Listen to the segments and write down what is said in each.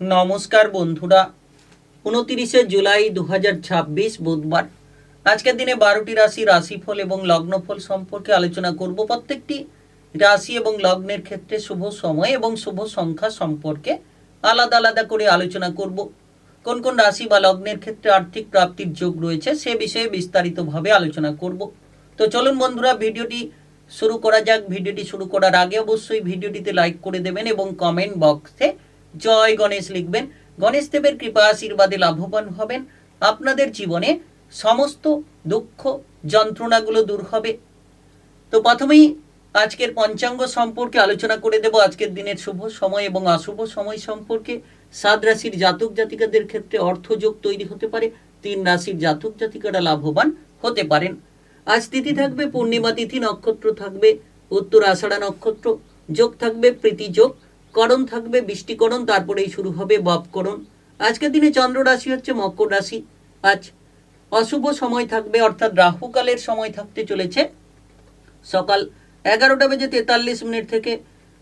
নমস্কার বন্ধুরা, 29শে জুলাই 2026 বুধবার। আজকের দিনে 12টি রাশিফল এবং লগ্নফল সম্পর্কে আলোচনা করব। প্রত্যেকটি রাশি এবং লগ্নের ক্ষেত্রে শুভ সময় এবং শুভ সংখ্যা সম্পর্কে আলাদা আলাদা করে আলোচনা করব। কোন কোন রাশি বা লগ্নের ক্ষেত্রে আর্থিক প্রাপ্তির যোগ রয়েছে সে বিষয়ে বিস্তারিতভাবে আলোচনা করব। তো চলুন বন্ধুরা, ভিডিওটি শুরু করা যাক। ভিডিওটি শুরু করার আগে অবশ্যই ভিডিওটিতে লাইক করে দেবেন এবং কমেন্ট বক্সে জয় গণেশ লিখবেন। গণেশ দেবের কৃপা আশীর্বাদে লাভবান হবেন। আপনাদের জীবনে সমস্ত দুঃখ যন্ত্রণাগুলো দূর হবে। তো প্রথমেই আজকের পঞ্চাঙ্গ সম্পর্কে আলোচনা করে দেব। আজকের দিনের শুভ সময় এবং অশুভ সময় সম্পর্কে 7 রাশির জাতক জাতিকাদের ক্ষেত্রে অর্থযোগ তৈরি হতে পারে। 3 রাশির জাতক জাতিকারা লাভবান হতে পারেন। আজ তিথি থাকবে পূর্ণিমা তিথি, নক্ষত্র থাকবে উত্তর আষাঢ়া নক্ষত্র, যোগ থাকবে প্রীতি যোগ, করণ থাকবে বৃষ্টিকরণ, তারপরেই শুরু হবে ববকরণ। আজকের দিনে চন্দ্র রাশি হচ্ছে মকর রাশি। আজ অশুভ সময় থাকবে, অর্থাৎ রাহুকালের সময় থাকতে চলেছে সকাল 11:43 থেকে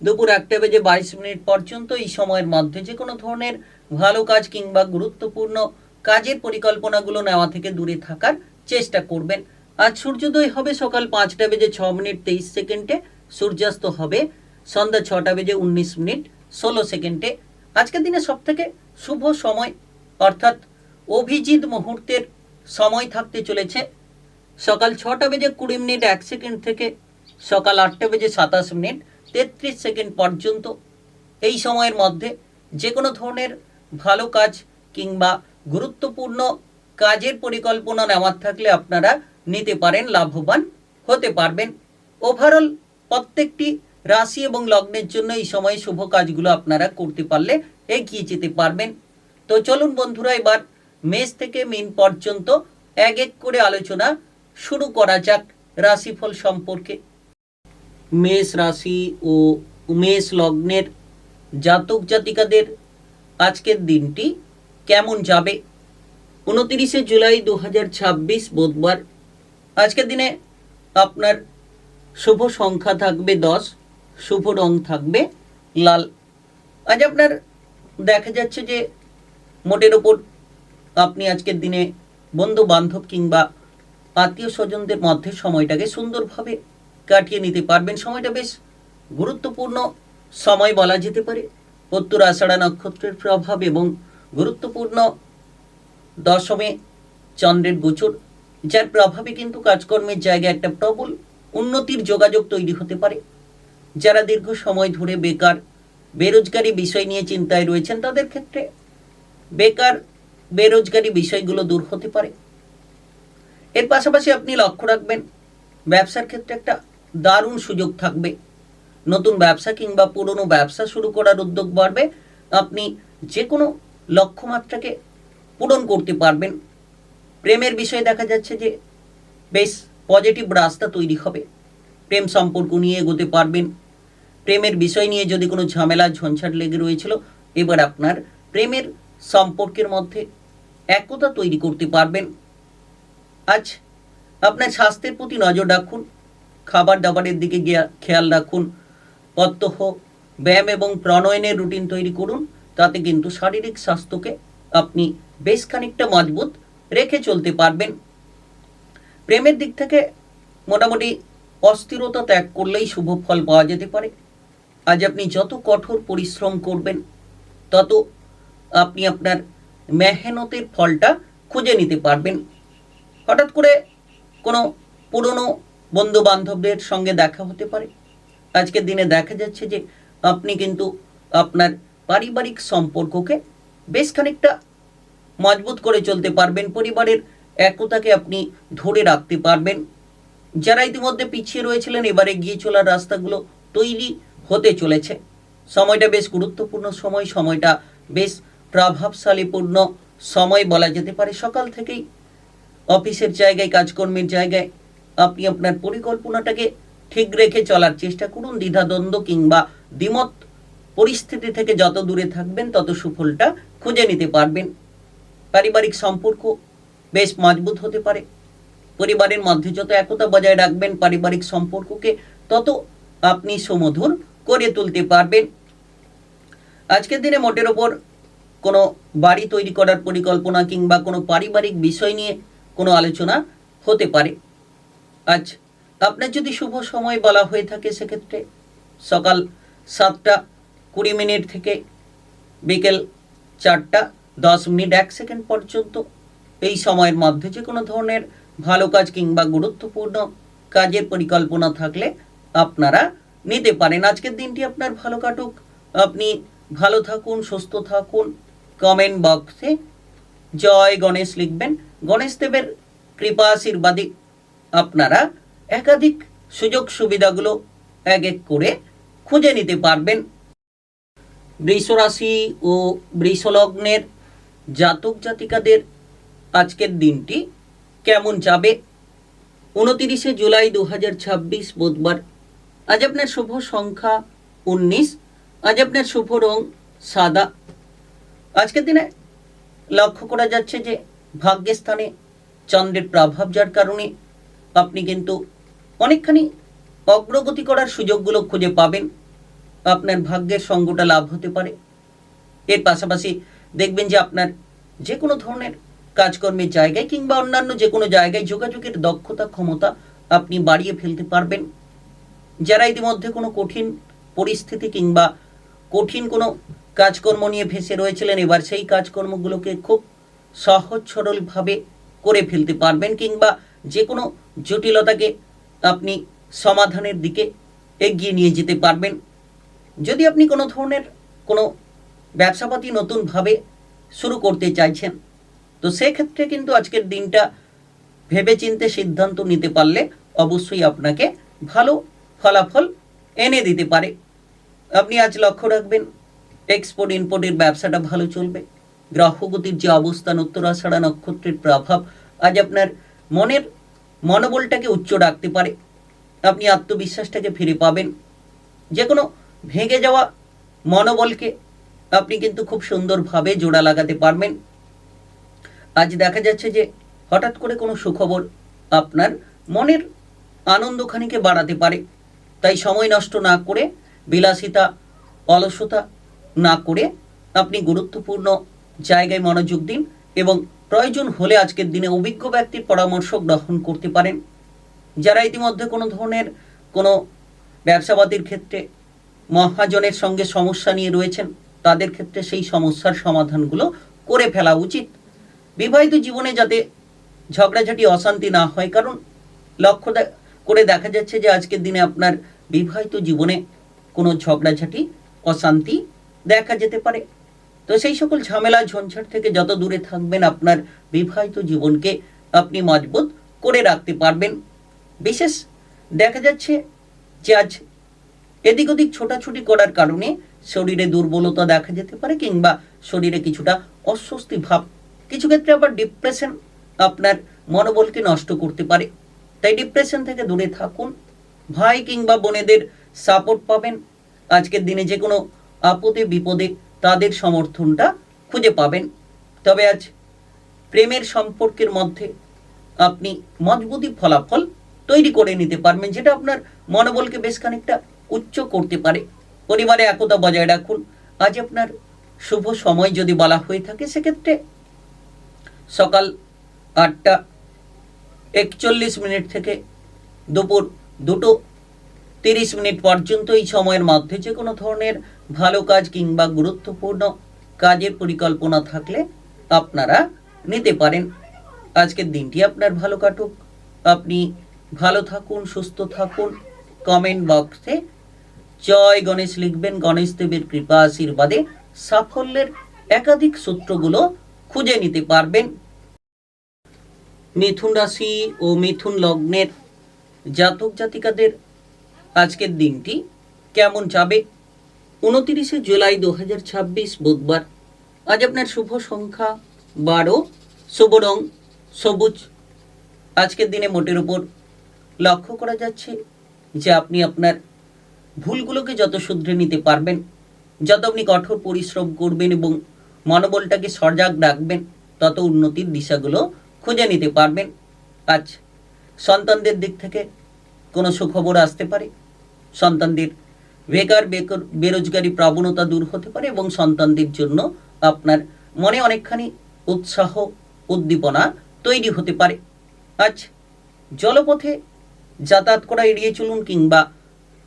দুপুর 1:22 পর্যন্ত। এই সময়ের মধ্যে যে কোনো ধরনের ভালো কাজ কিংবা গুরুত্বপূর্ণ কাজের পরিকল্পনাগুলো নেওয়া থেকে দূরে থাকার চেষ্টা করবেন। আজ সূর্যোদয় হবে সকাল 5:06:23, সূর্যাস্ত হবে সন্ধ্যা 6:19:16। আজকের দিনে সব থেকে শুভ সময় অর্থাৎ অভিজিৎ মুহূর্তের সময় থাকতে চলেছে সকাল 6:20:01 থেকে সকাল 8:27:33 পর্যন্ত। এই সময়ের মধ্যে যে কোনো ধরনের ভালো কাজ কিংবা গুরুত্বপূর্ণ কাজের পরিকল্পনা নেওয়ার থাকলে আপনারা নিতে পারেন, লাভবান হতে পারবেন। ওভারঅল প্রত্যেকটি রাশি এবং লগ্নের জন্য এই সময়ে শুভ কাজগুলো আপনারা করতে পারলে এগিয়ে যেতে পারবেন। তো চলুন বন্ধুরা, এবার মেষ থেকে মীন পর্যন্ত এক এক করে আলোচনা শুরু করা যাক রাশিফল সম্পর্কে। মেষ রাশি ও মেষ লগ্নের জাতক জাতিকাদের আজকের দিনটি কেমন যাবে? 29শে জুলাই 2026 বুধবার। আজকের দিনে আপনার শুভ সংখ্যা থাকবে 10, শুভ রং থাকবে লাল। আজ আপনার দেখা যাচ্ছে যে মোটের ওপর আপনি আজকের দিনে বন্ধু বান্ধব কিংবা আত্মীয় স্বজনদের মধ্যে সময়টাকে সুন্দরভাবে কাটিয়ে নিতে পারবেন। সময়টা বেশ গুরুত্বপূর্ণ সময় বলা যেতে পারে। উত্তর আষাঢ়া নক্ষত্রের প্রভাব এবং গুরুত্বপূর্ণ দশমে চন্দ্রের গোচর, যার প্রভাবে কিন্তু কাজকর্মের জায়গায় একটা প্রবল উন্নতির যোগাযোগ তৈরি হতে পারে। যারা দীর্ঘ সময় ধরে বেকার বেরোজগারি বিষয় নিয়ে চিন্তায় রয়েছেন তাদের ক্ষেত্রে বেকার বেরোজগারি বিষয়গুলো দূর হতে পারে। এর পাশাপাশি আপনি লক্ষ্য রাখবেন ব্যবসার ক্ষেত্রে একটা দারুণ সুযোগ থাকবে। নতুন ব্যবসা কিংবা পুরনো ব্যবসা শুরু করার উদ্যোগ বাড়বে। আপনি যে কোনো লক্ষ্যমাত্রাকে পূরণ করতে পারবেন। প্রেমের বিষয়ে দেখা যাচ্ছে যে বেশ পজিটিভ রাস্তা তৈরি হবে। প্রেম সম্পর্ক নিয়ে এগোতে পারবেন। প্রেমের বিষয় নিয়ে যদি কোনো ঝামেলা ঝঞ্ঝাট লেগে রয়েছিল, এবার আপনার প্রেমের সম্পর্কের মধ্যে একতা তৈরি করতে পারবেন। আজ আপনার স্বাস্থ্যের প্রতি নজর রাখুন, খাবার দাবারের দিকে খেয়াল রাখুন, প্রত্যহ ব্যায়াম এবং প্রণয়নের রুটিন তৈরি করুন। তাতে কিন্তু শারীরিক স্বাস্থ্যকে আপনি বেশ খানিকটা মজবুত রেখে চলতে পারবেন। প্রেমের দিক থেকে মোটামুটি অস্থিরতা ত্যাগ করলেই শুভ ফল পাওয়া যেতে পারে। আজ আপনি যত কঠোর পরিশ্রম করবেন তত আপনি আপনার মেহনতের ফলটা খুঁজে নিতে পারবেন। হঠাৎ করে কোনো পুরনো বন্ধু বান্ধবদের সঙ্গে দেখা হতে পারে। আজকের দিনে দেখা যাচ্ছে যে আপনি কিন্তু আপনার পারিবারিক সম্পর্ককে বেশ খানিকটা মজবুত করে চলতে পারবেন। পরিবারের একতাকে আপনি ধরে রাখতে পারবেন। যারা ইতিমধ্যে পিছিয়ে রয়েছিলেন, এবারে এগিয়ে চলার রাস্তাগুলো তৈরি হতে চলেছে। সময়টা বেশ গুরুত্বপূর্ণ সময়, সময়টা বেশ প্রভাবশালীপূর্ণ সময় বলা যেতে পারে। সকাল থেকেই অফিসের জায়গায় কাজকর্মের জায়গায় আপনি আপনার পরিকল্পনাটাকে ঠিক রেখে চলার চেষ্টা করুন। দ্বিধাদ্বন্দ্ব কিংবা দ্বিমত পরিস্থিতি থেকে যত দূরে থাকবেন তত সুফলটা খুঁজে নিতে পারবেন। পারিবারিক সম্পর্ক বেশ মজবুত হতে পারে। পরিবারের মধ্যে যত একতা বজায় রাখবেন পারিবারিক সম্পর্ককে, তত আপনি সুমধুর করে তুলতে পারবেন। আজকের দিনে মোটের ওপর কোনো বাড়ি তৈরি করার পরিকল্পনা কিংবা কোনো পারিবারিক বিষয় নিয়ে কোনো আলোচনা হতে পারে। আজ আপনার যদি শুভ সময় বলা হয়ে থাকে সেক্ষেত্রে সকাল 7টা 20 থেকে বিকেল 4টা 10 1 সেকেন্ড পর্যন্ত এই সময়ের মধ্যে যে কোনো ধরনের ভালো কাজ কিংবা গুরুত্বপূর্ণ কাজের পরিকল্পনা থাকলে আপনারা নিতে পারেন। আজকের দিনটি আপনার ভালো কাটুক, আপনি ভালো থাকুন, সুস্থ থাকুন। কমেন্ট বক্সে জয় গণেশ লিখবেন। গণেশদেবের কৃপা আশীর্বাদে আপনারা একাধিক সুযোগ সুবিধাগুলো এক এক করে খুঁজে নিতে পারবেন। বৃষ রাশি ও বৃষ লগ্নের জাতক জাতিকাদের আজকের দিনটি কেমন যাবে? 29শে জুলাই 2026 বুধবার। আজ আপনার শুভ সংখ্যা 19। আজ আপনার শুভ রং সাদা। আজকের দিনে লক্ষ্য করা যাচ্ছে যে ভাগ্যের স্থানে চন্দ্রের প্রভাব, যার কারণে আপনি কিন্তু অনেকখানি অগ্রগতি করার সুযোগগুলো খুঁজে পাবেন। আপনার ভাগ্যের সঙ্গটা লাভ হতে পারে। এর পাশাপাশি দেখবেন যে আপনার যে কোনো ধরনের কাজকর্মের জায়গায় কিংবা অন্যান্য যে কোনো জায়গায় যোগাযোগের দক্ষতা ক্ষমতা আপনি বাড়িয়ে ফেলতে পারবেন। যারা ইতিমধ্যে কোনো কঠিন পরিস্থিতি কিংবা কঠিন কোনো কাজকর্ম নিয়ে ভেসে রয়েছিলেন, এবার সেই কাজকর্মগুলোকে খুব সহজ সরলভাবে করে ফেলতে পারবেন কিংবা যে কোনো জটিলতাকে আপনি সমাধানের দিকে এগিয়ে নিয়ে যেতে পারবেন। যদি আপনি কোনো ধরনের কোনো ব্যবসাপাতি নতুনভাবে শুরু করতে চাইছেন, তো সেক্ষেত্রে কিন্তু আজকের দিনটা ভেবেচিন্তে সিদ্ধান্ত নিতে পারলে অবশ্যই আপনাকে ভালো ফলাফল এনে দিতে পারে। আপনি আজ লক্ষ্য রাখবেন এক্সপোর্ট ইম্পোর্টের ব্যবসাটা ভালো চলবে। গ্রহগতির যে অবস্থান, উত্তরাষাঢ়া নক্ষত্রের প্রভাব আজ আপনার মনের মনোবলটাকে উচ্চ রাখতে পারে। আপনি আত্মবিশ্বাসটাকে ফিরে পাবেন। যে কোনো ভেঙে যাওয়া মনোবলকে আপনি কিন্তু খুব সুন্দরভাবে জোড়া লাগাতে পারবেন। আজ দেখা যাচ্ছে যে হঠাৎ করে কোনো সুখবর আপনার মনের আনন্দখানিকে বাড়াতে পারে। তাই সময় নষ্ট না করে, বিলাসিতা অলসতা না করে আপনি গুরুত্বপূর্ণ জায়গায় মনোযোগ দিন এবং প্রয়োজন হলে আজকের দিনে অভিজ্ঞ ব্যক্তির পরামর্শ গ্রহণ করতে পারেন। যারা ইতিমধ্যে কোনো ধরনের কোনো ব্যবসাবাদীর ক্ষেত্রে মহাজনের সঙ্গে সমস্যা নিয়ে রয়েছেন, তাদের ক্ষেত্রে সেই সমস্যার সমাধানগুলো করে ফেলা উচিত। বিবাহিত জীবনে যাতে ঝগড়াঝাটি অশান্তি না হয়, কারণ লক্ষ্য করে দেখা যাচ্ছে যে আজকের দিনে আপনার বিবাহিত জীবনে কোনো ঝগড়াঝাটি অশান্তি দেখা যেতে পারে। তো সেই সকল ঝামেলা ঝঞ্ঝাট থেকে যত দূরে থাকবেন, আপনার বিবাহিত জীবনকে আপনি মজবুত করে রাখতে পারবেন। বিশেষ দেখা যাচ্ছে যে আজ এদিক ওদিক ছোটাছুটি করার কারণে শরীরে দুর্বলতা দেখা যেতে পারে কিংবা শরীরে কিছুটা অস্বস্তি ভাব, কিছু ক্ষেত্রে আবার ডিপ্রেশন আপনার মনোবলকে নষ্ট করতে পারে। তাই ডিপ্রেশন থেকে দূরে থাকুন। ভাই কিংবা বোনেদের সাপোর্ট পাবেন। আজকের দিনে যে কোনো আপদে বিপদে তাদের সমর্থনটা খুঁজে পাবেন। তবে আজ প্রেমের সম্পর্কের মধ্যে আপনি মজবুতি ফলাফল তৈরি করে নিতে পারবেন, যেটা আপনার মনোবলকে বেশ খানিকটা উচ্চ করতে পারে। পরিবারে একতা বজায় রাখুন। আজ আপনার শুভ সময় যদি বলা হয়ে থাকে সেক্ষেত্রে সকাল 8টা 41 থেকে দুপুর 2টো 30 পর্যন্ত এই সময়ের মধ্যে যে কোনো ধরনের ভালো কাজ কিংবা গুরুত্বপূর্ণ কাজের পরিকল্পনা থাকলে আপনারা নিতে পারেন। আজকের দিনটি আপনার ভালো কাটুক, আপনি ভালো থাকুন, সুস্থ থাকুন। কমেন্ট বক্সে জয় গণেশ লিখবেন। গণেশ দেবের কৃপা আশীর্বাদে সাফল্যের একাধিক সূত্রগুলো খুঁজে নিতে পারবেন। মিথুন রাশি ও মিথুন লগ্নের জাতক জাতিকাদের আজকের দিনটি কেমন যাবে? 29শে জুলাই 2026 বুধবার। আজ আপনার শুভ সংখ্যা 12, শুভ রং সবুজ। আজকের দিনে মোটের উপর লক্ষ্য করা যাচ্ছে যে আপনি আপনার ভুলগুলোকে যত শুধরে নিতে পারবেন, যত আপনি কঠোর পরিশ্রম করবেন এবং মনোবলটাকে সজাগ রাখবেন, তত উন্নতির দিশাগুলো খুঁজে নিতে পারবেন। আজ সন্তানদের দিক থেকে কোনো সুখবর আসতে পারে। সন্তানদের বেরোজগারি প্রবণতা দূর হতে পারে এবং সন্তানদের জন্য আপনার মনে অনেকখানি উৎসাহ উদ্দীপনা তৈরি হতে পারে। আজ জলপথে যাতায়াত করা এড়িয়ে চলুন, কিংবা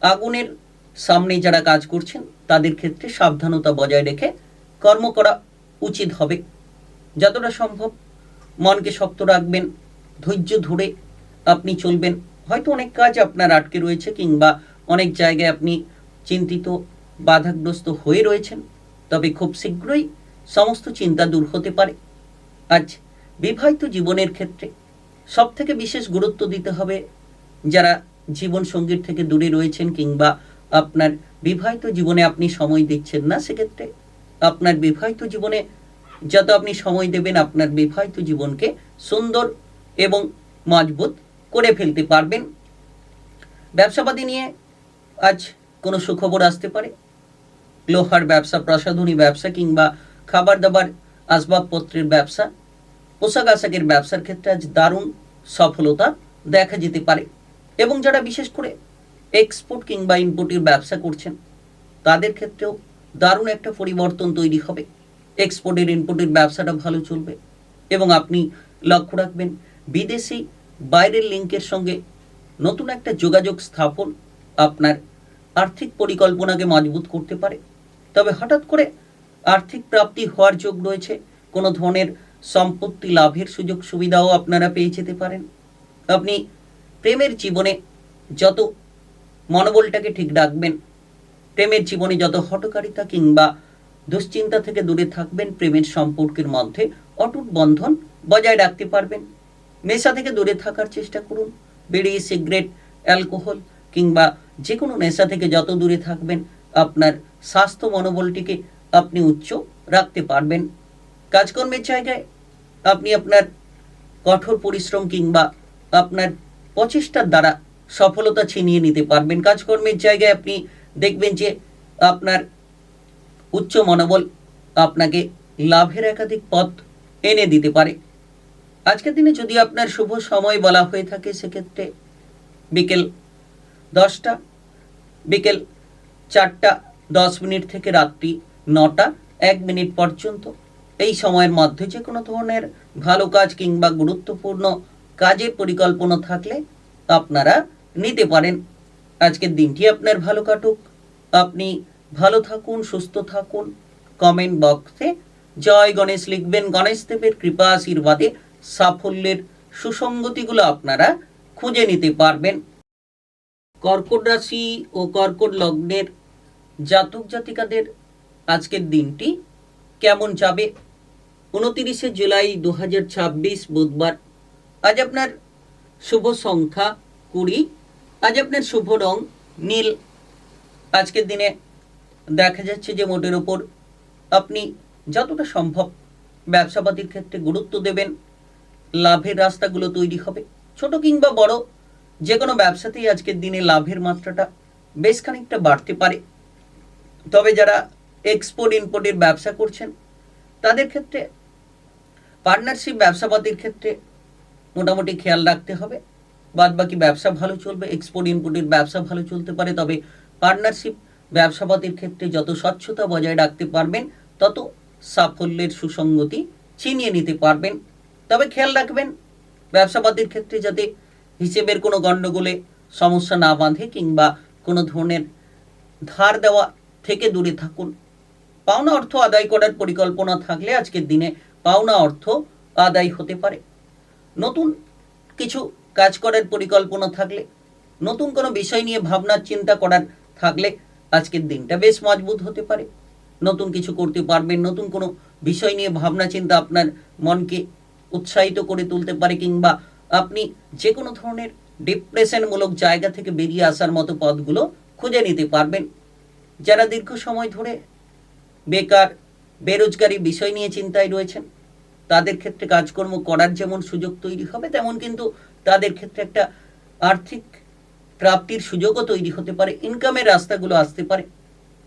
আগুনের সামনে যারা কাজ করছেন তাদের ক্ষেত্রে সাবধানতা বজায় রেখে কর্ম করা উচিত হবে। যতটা সম্ভব মনকে শক্ত রাখবেন, ধৈর্য ধরে আপনি চলবেন। হয়তো অনেক কাজ আপনার আটকে রয়েছে, কিংবা অনেক জায়গায় আপনি চিন্তিত বাধাগ্রস্ত হয়ে রয়েছেন, তবে খুব শীঘ্রই সমস্ত চিন্তা দূর হতে পারে। আজ বিবাহিত জীবনের ক্ষেত্রে সবথেকে বিশেষ গুরুত্ব দিতে হবে যারা জীবন সঙ্গীর থেকে দূরে রয়েছেন, কিংবা আপনার বিবাহিত জীবনে আপনি সময় দিচ্ছেন না, সেক্ষেত্রে আপনার বিবাহিত জীবনে যত আপনি সময় দেবেন আপনার বিবাহিত জীবনকে সুন্দর এবং মজবুত করে ফেলতে পারবেন। ব্যবসাপাতি নিয়ে আজ কোনো সুখবর আসতে পারে। লোহার ব্যবসা, প্রসাধনী ব্যবসা, কিংবা খাবার দাবার আসবাবপত্রের ব্যবসা, পোশাক আশাকের ব্যবসার ক্ষেত্রে আজ দারুণ সফলতা দেখা যেতে পারে। এবং যারা বিশেষ করে এক্সপোর্ট কিংবা ইম্পোর্টের ব্যবসা করছেন তাদের ক্ষেত্রেও দারুণ একটা পরিবর্তন তৈরি হবে। এক্সপোর্টের ইম্পোর্টের ব্যবসাটা ভালো চলবে, এবং আপনি লক্ষ্য রাখবেন বিদেশি বাইরের লিঙ্কের সঙ্গে নতুন একটা যোগাযোগ স্থাপন আপনার আর্থিক পরিকল্পনাকে মজবুত করতে পারে। তবে হঠাৎ করে আর্থিক প্রাপ্তি হওয়ার যোগ রয়েছে, কোনো ধরনের সম্পত্তি লাভের সুযোগ সুবিধাও আপনারা পেয়ে যেতে পারেন। আপনি প্রেমের জীবনে যত মনোবলটাকে ঠিক রাখবেন, প্রেমের জীবনে যত হঠকারিতা কিংবা দুশ্চিন্তা থেকে দূরে থাকবেন, প্রেমের সম্পর্কের মধ্যে অটুট বন্ধন বজায় রাখতে পারবেন। নেশা থেকে দূরে থাকার চেষ্টা করুন। বিড়ি, সিগারেট, অ্যালকোহল কিংবা যে কোনো নেশা থেকে যত দূরে থাকবেন আপনার স্বাস্থ্য মনোবলটিকে আপনি উচ্চ রাখতে পারবেন। কাজকর্মের জায়গায় আপনি আপনার কঠোর পরিশ্রম কিংবা আপনার প্রচেষ্টার দ্বারা সফলতা ছিনিয়ে নিতে পারবেন। কাজকর্মের জায়গায় আপনি দেখবেন যে আপনার উচ্চ মনোবল আপনাকে লাভের একাধিক পথ এনে দিতে পারে। আজকের দিনে যদি আপনার শুভ সময় বলা হয়ে থাকে সেক্ষেত্রে বিকেল 10টা, বিকেল 4:10 থেকে রাত্রি 9:01 পর্যন্ত এই সময়ের মধ্যে যে কোনো ধরনের ভালো কাজ কিংবা গুরুত্বপূর্ণ কাজের পরিকল্পনা থাকলে আপনারা নিতে পারেন। আজকের দিনটি আপনার ভালো কাটুক, আপনি ভালো থাকুন, সুস্থ থাকুন। কমেন্ট বক্সে জয় গণেশ লিখবেন। গণেশ দেবের কৃপা আশীর্বাদে সাফল্যের সুসংগতিগুলো আপনারা খুঁজে নিতে পারবেন। কর্কট রাশি ও কর্কট লগ্নের জাতক জাতিকাদের আজকের দিনটি কেমন যাবে? 29শে জুলাই 2026 বুধবার। আজ আপনার শুভ সংখ্যা 20। আজ আপনার শুভ রং নীল। আজকের দিনে দেখা যাচ্ছে যে মোটের ওপর আপনি যতটা সম্ভব ব্যবসাপাতির ক্ষেত্রে গুরুত্ব দেবেন। লাভের রাস্তাগুলো তৈরি হবে। ছোট কিংবা বড় যে কোনো ব্যবসাতেই আজকের দিনে লাভের মাত্রাটা বেশ খানিকটা বাড়তে পারে। তবে যারা এক্সপোর্ট ইম্পোর্টের ব্যবসা করছেন তাদের ক্ষেত্রে পার্টনারশিপ ব্যবসাপাতির ক্ষেত্রে মোটামুটি খেয়াল রাখতে হবে। বাদবাকি ব্যবসা ভালো চলবে। এক্সপোর্ট ইম্পোর্টের ব্যবসা ভালো চলতে পারে, তবে পার্টনারশিপ ব্যবসাপাতির ক্ষেত্রে যত স্বচ্ছতা বজায় রাখতে পারবেন তত সাফল্যের সুসংগতি ছিনিয়ে নিতে পারবেন। তবে খেয়াল রাখবেন ব্যবসাপাতির ক্ষেত্রে যাতে হিসেবের কোনো গণ্ডগোলে সমস্যা না বাঁধে, কিংবা কোনো ধরনের ধার দেওয়া থেকে দূরে থাকুন। পাওনা অর্থ আদায় করার পরিকল্পনা থাকলে আজকের দিনে পাওনা অর্থ আদায় হতে পারে। নতুন কিছু কাজ করার পরিকল্পনা থাকলে, নতুন কোনো বিষয় নিয়ে ভাবনা চিন্তা করার থাকলে আজকের দিনটা বেশ মজবুত হতে পারে। নতুন কিছু করতে পারবেন। নতুন কোনো বিষয় নিয়ে ভাবনা চিন্তা আপনার মনকে উৎসাহিত করে তুলতে পারে, কিংবা আপনি যে কোনো ধরনের ডিপ্রেশনমূলক জায়গা থেকে বেরিয়ে আসার মতো পথগুলো খুঁজে নিতে পারবেন। যারা দীর্ঘ সময় ধরে বেকার, বেরোজগারি বিষয় নিয়ে চিন্তায় রয়েছেন তাদের ক্ষেত্রে কাজকর্ম করার যেমন সুযোগ তৈরি হবে, তেমন কিন্তু তাদের ক্ষেত্রে একটা আর্থিক প্রাপ্তির সুযোগও তৈরি হতে পারে। ইনকামের রাস্তাগুলো আসতে পারে।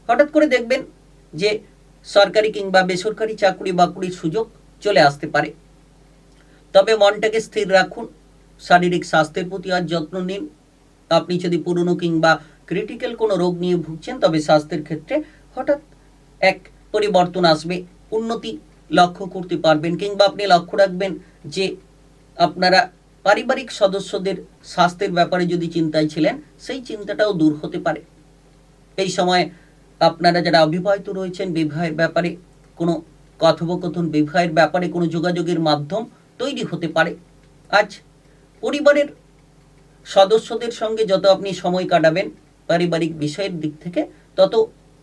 হঠাৎ করে দেখবেন যে সরকারি কিংবা বেসরকারি চাকরি বাকরির সুযোগ চলে আসতে পারে। তবে মনটাকে স্থির রাখুন। শারীরিক স্বাস্থ্যের প্রতি আজ যত্ন নিন। আপনি যদি পুরনো কিংবা ক্রিটিক্যাল কোনো রোগ নিয়ে ভুগছেন তবে স্বাস্থ্যের ক্ষেত্রে হঠাৎ এক পরিবর্তন আসবে। উন্নতি লক্ষ্য করতে পারবেন, কিংবা আপনি লক্ষ্য রাখবেন যে আপনারা পারিবারিক সদস্যদের স্বাস্থ্যের ব্যাপারে যদি চিন্তায় ছিলেন, সেই চিন্তাটাও দূর হতে পারে। এই সময় আপনারা যারা অবিবাহিত রয়েছেন, বিবাহের ব্যাপারে কোনো কথোপকথন, বিবাহের ব্যাপারে কোনো যোগাযোগের মাধ্যম তৈরি হতে পারে। আজ পরিবারের সদস্যদের সঙ্গে যত আপনি সময় কাটাবেন পারিবারিক বিষয়ের দিক থেকে, তত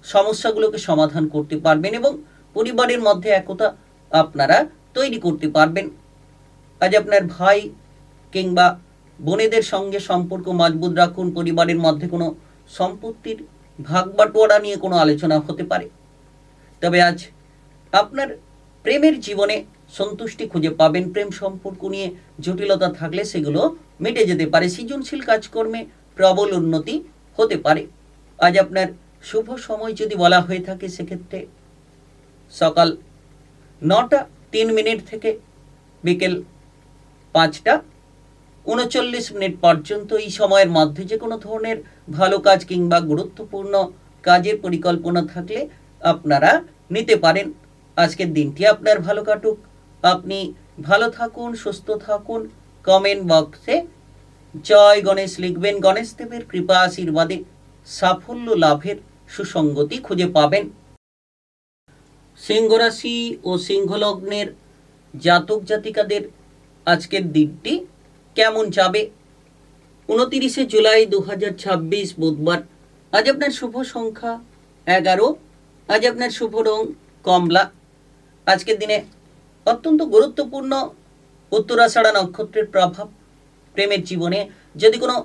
সমস্যাগুলোকে সমাধান করতে পারবেন এবং পরিবারের মধ্যে একতা আপনারা তৈরি করতে পারবেন। আজ আপনার ভাই কিংবা বোনেদের সঙ্গে সম্পর্ক মজবুত রাখুন। পরিবারের মধ্যে কোনো সম্পত্তির ভাগ বাটোয়ারা নিয়ে কোনো আলোচনা হতে পারে। তবে আজ আপনার প্রেমের জীবনে সন্তুষ্টি খুঁজে পাবেন। প্রেম সম্পর্ক নিয়ে জটিলতা থাকলে সেগুলো মিটে যেতে পারে। সৃজনশীল কাজকর্মে প্রবল উন্নতি হতে পারে। আজ আপনার শুভ সময় যদি বলা হয়ে থাকে, সেক্ষেত্রে সকাল 9টা 3 মিনিট থেকে বিকেল 5টা 39 মিনিট পর্যন্ত। এই সময়ের মধ্যে যে কোনো ধরনের ভালো কাজ কিংবা গুরুত্বপূর্ণ কাজের পরিকল্পনা থাকলে আপনারা নিতে পারেন। আজকের দিনটি আপনার ভালো কাটুক। আপনি ভালো থাকুন, সুস্থ থাকুন। কমেন্ট বক্সে জয় গণেশ লিখবেন। গণেশ দেবের কৃপা আশীর্বাদে সাফল্য লাভের সুসঙ্গতি খুঁজে পাবেন। সিংহ রাশি ও সিংহ লগ্নের জাতক জাতিকাদের আজকের দিনটি কেমন যাবে? 29শে জুলাই 2026 বুধবার। আজ আপনার শুভ সংখ্যা 11। আজ আপনার শুভ রং কমলা। আজকের দিনে অত্যন্ত গুরুত্বপূর্ণ উত্তরাষাঢ়া নক্ষত্রের প্রভাব। প্রেমের জীবনে যদি কোনো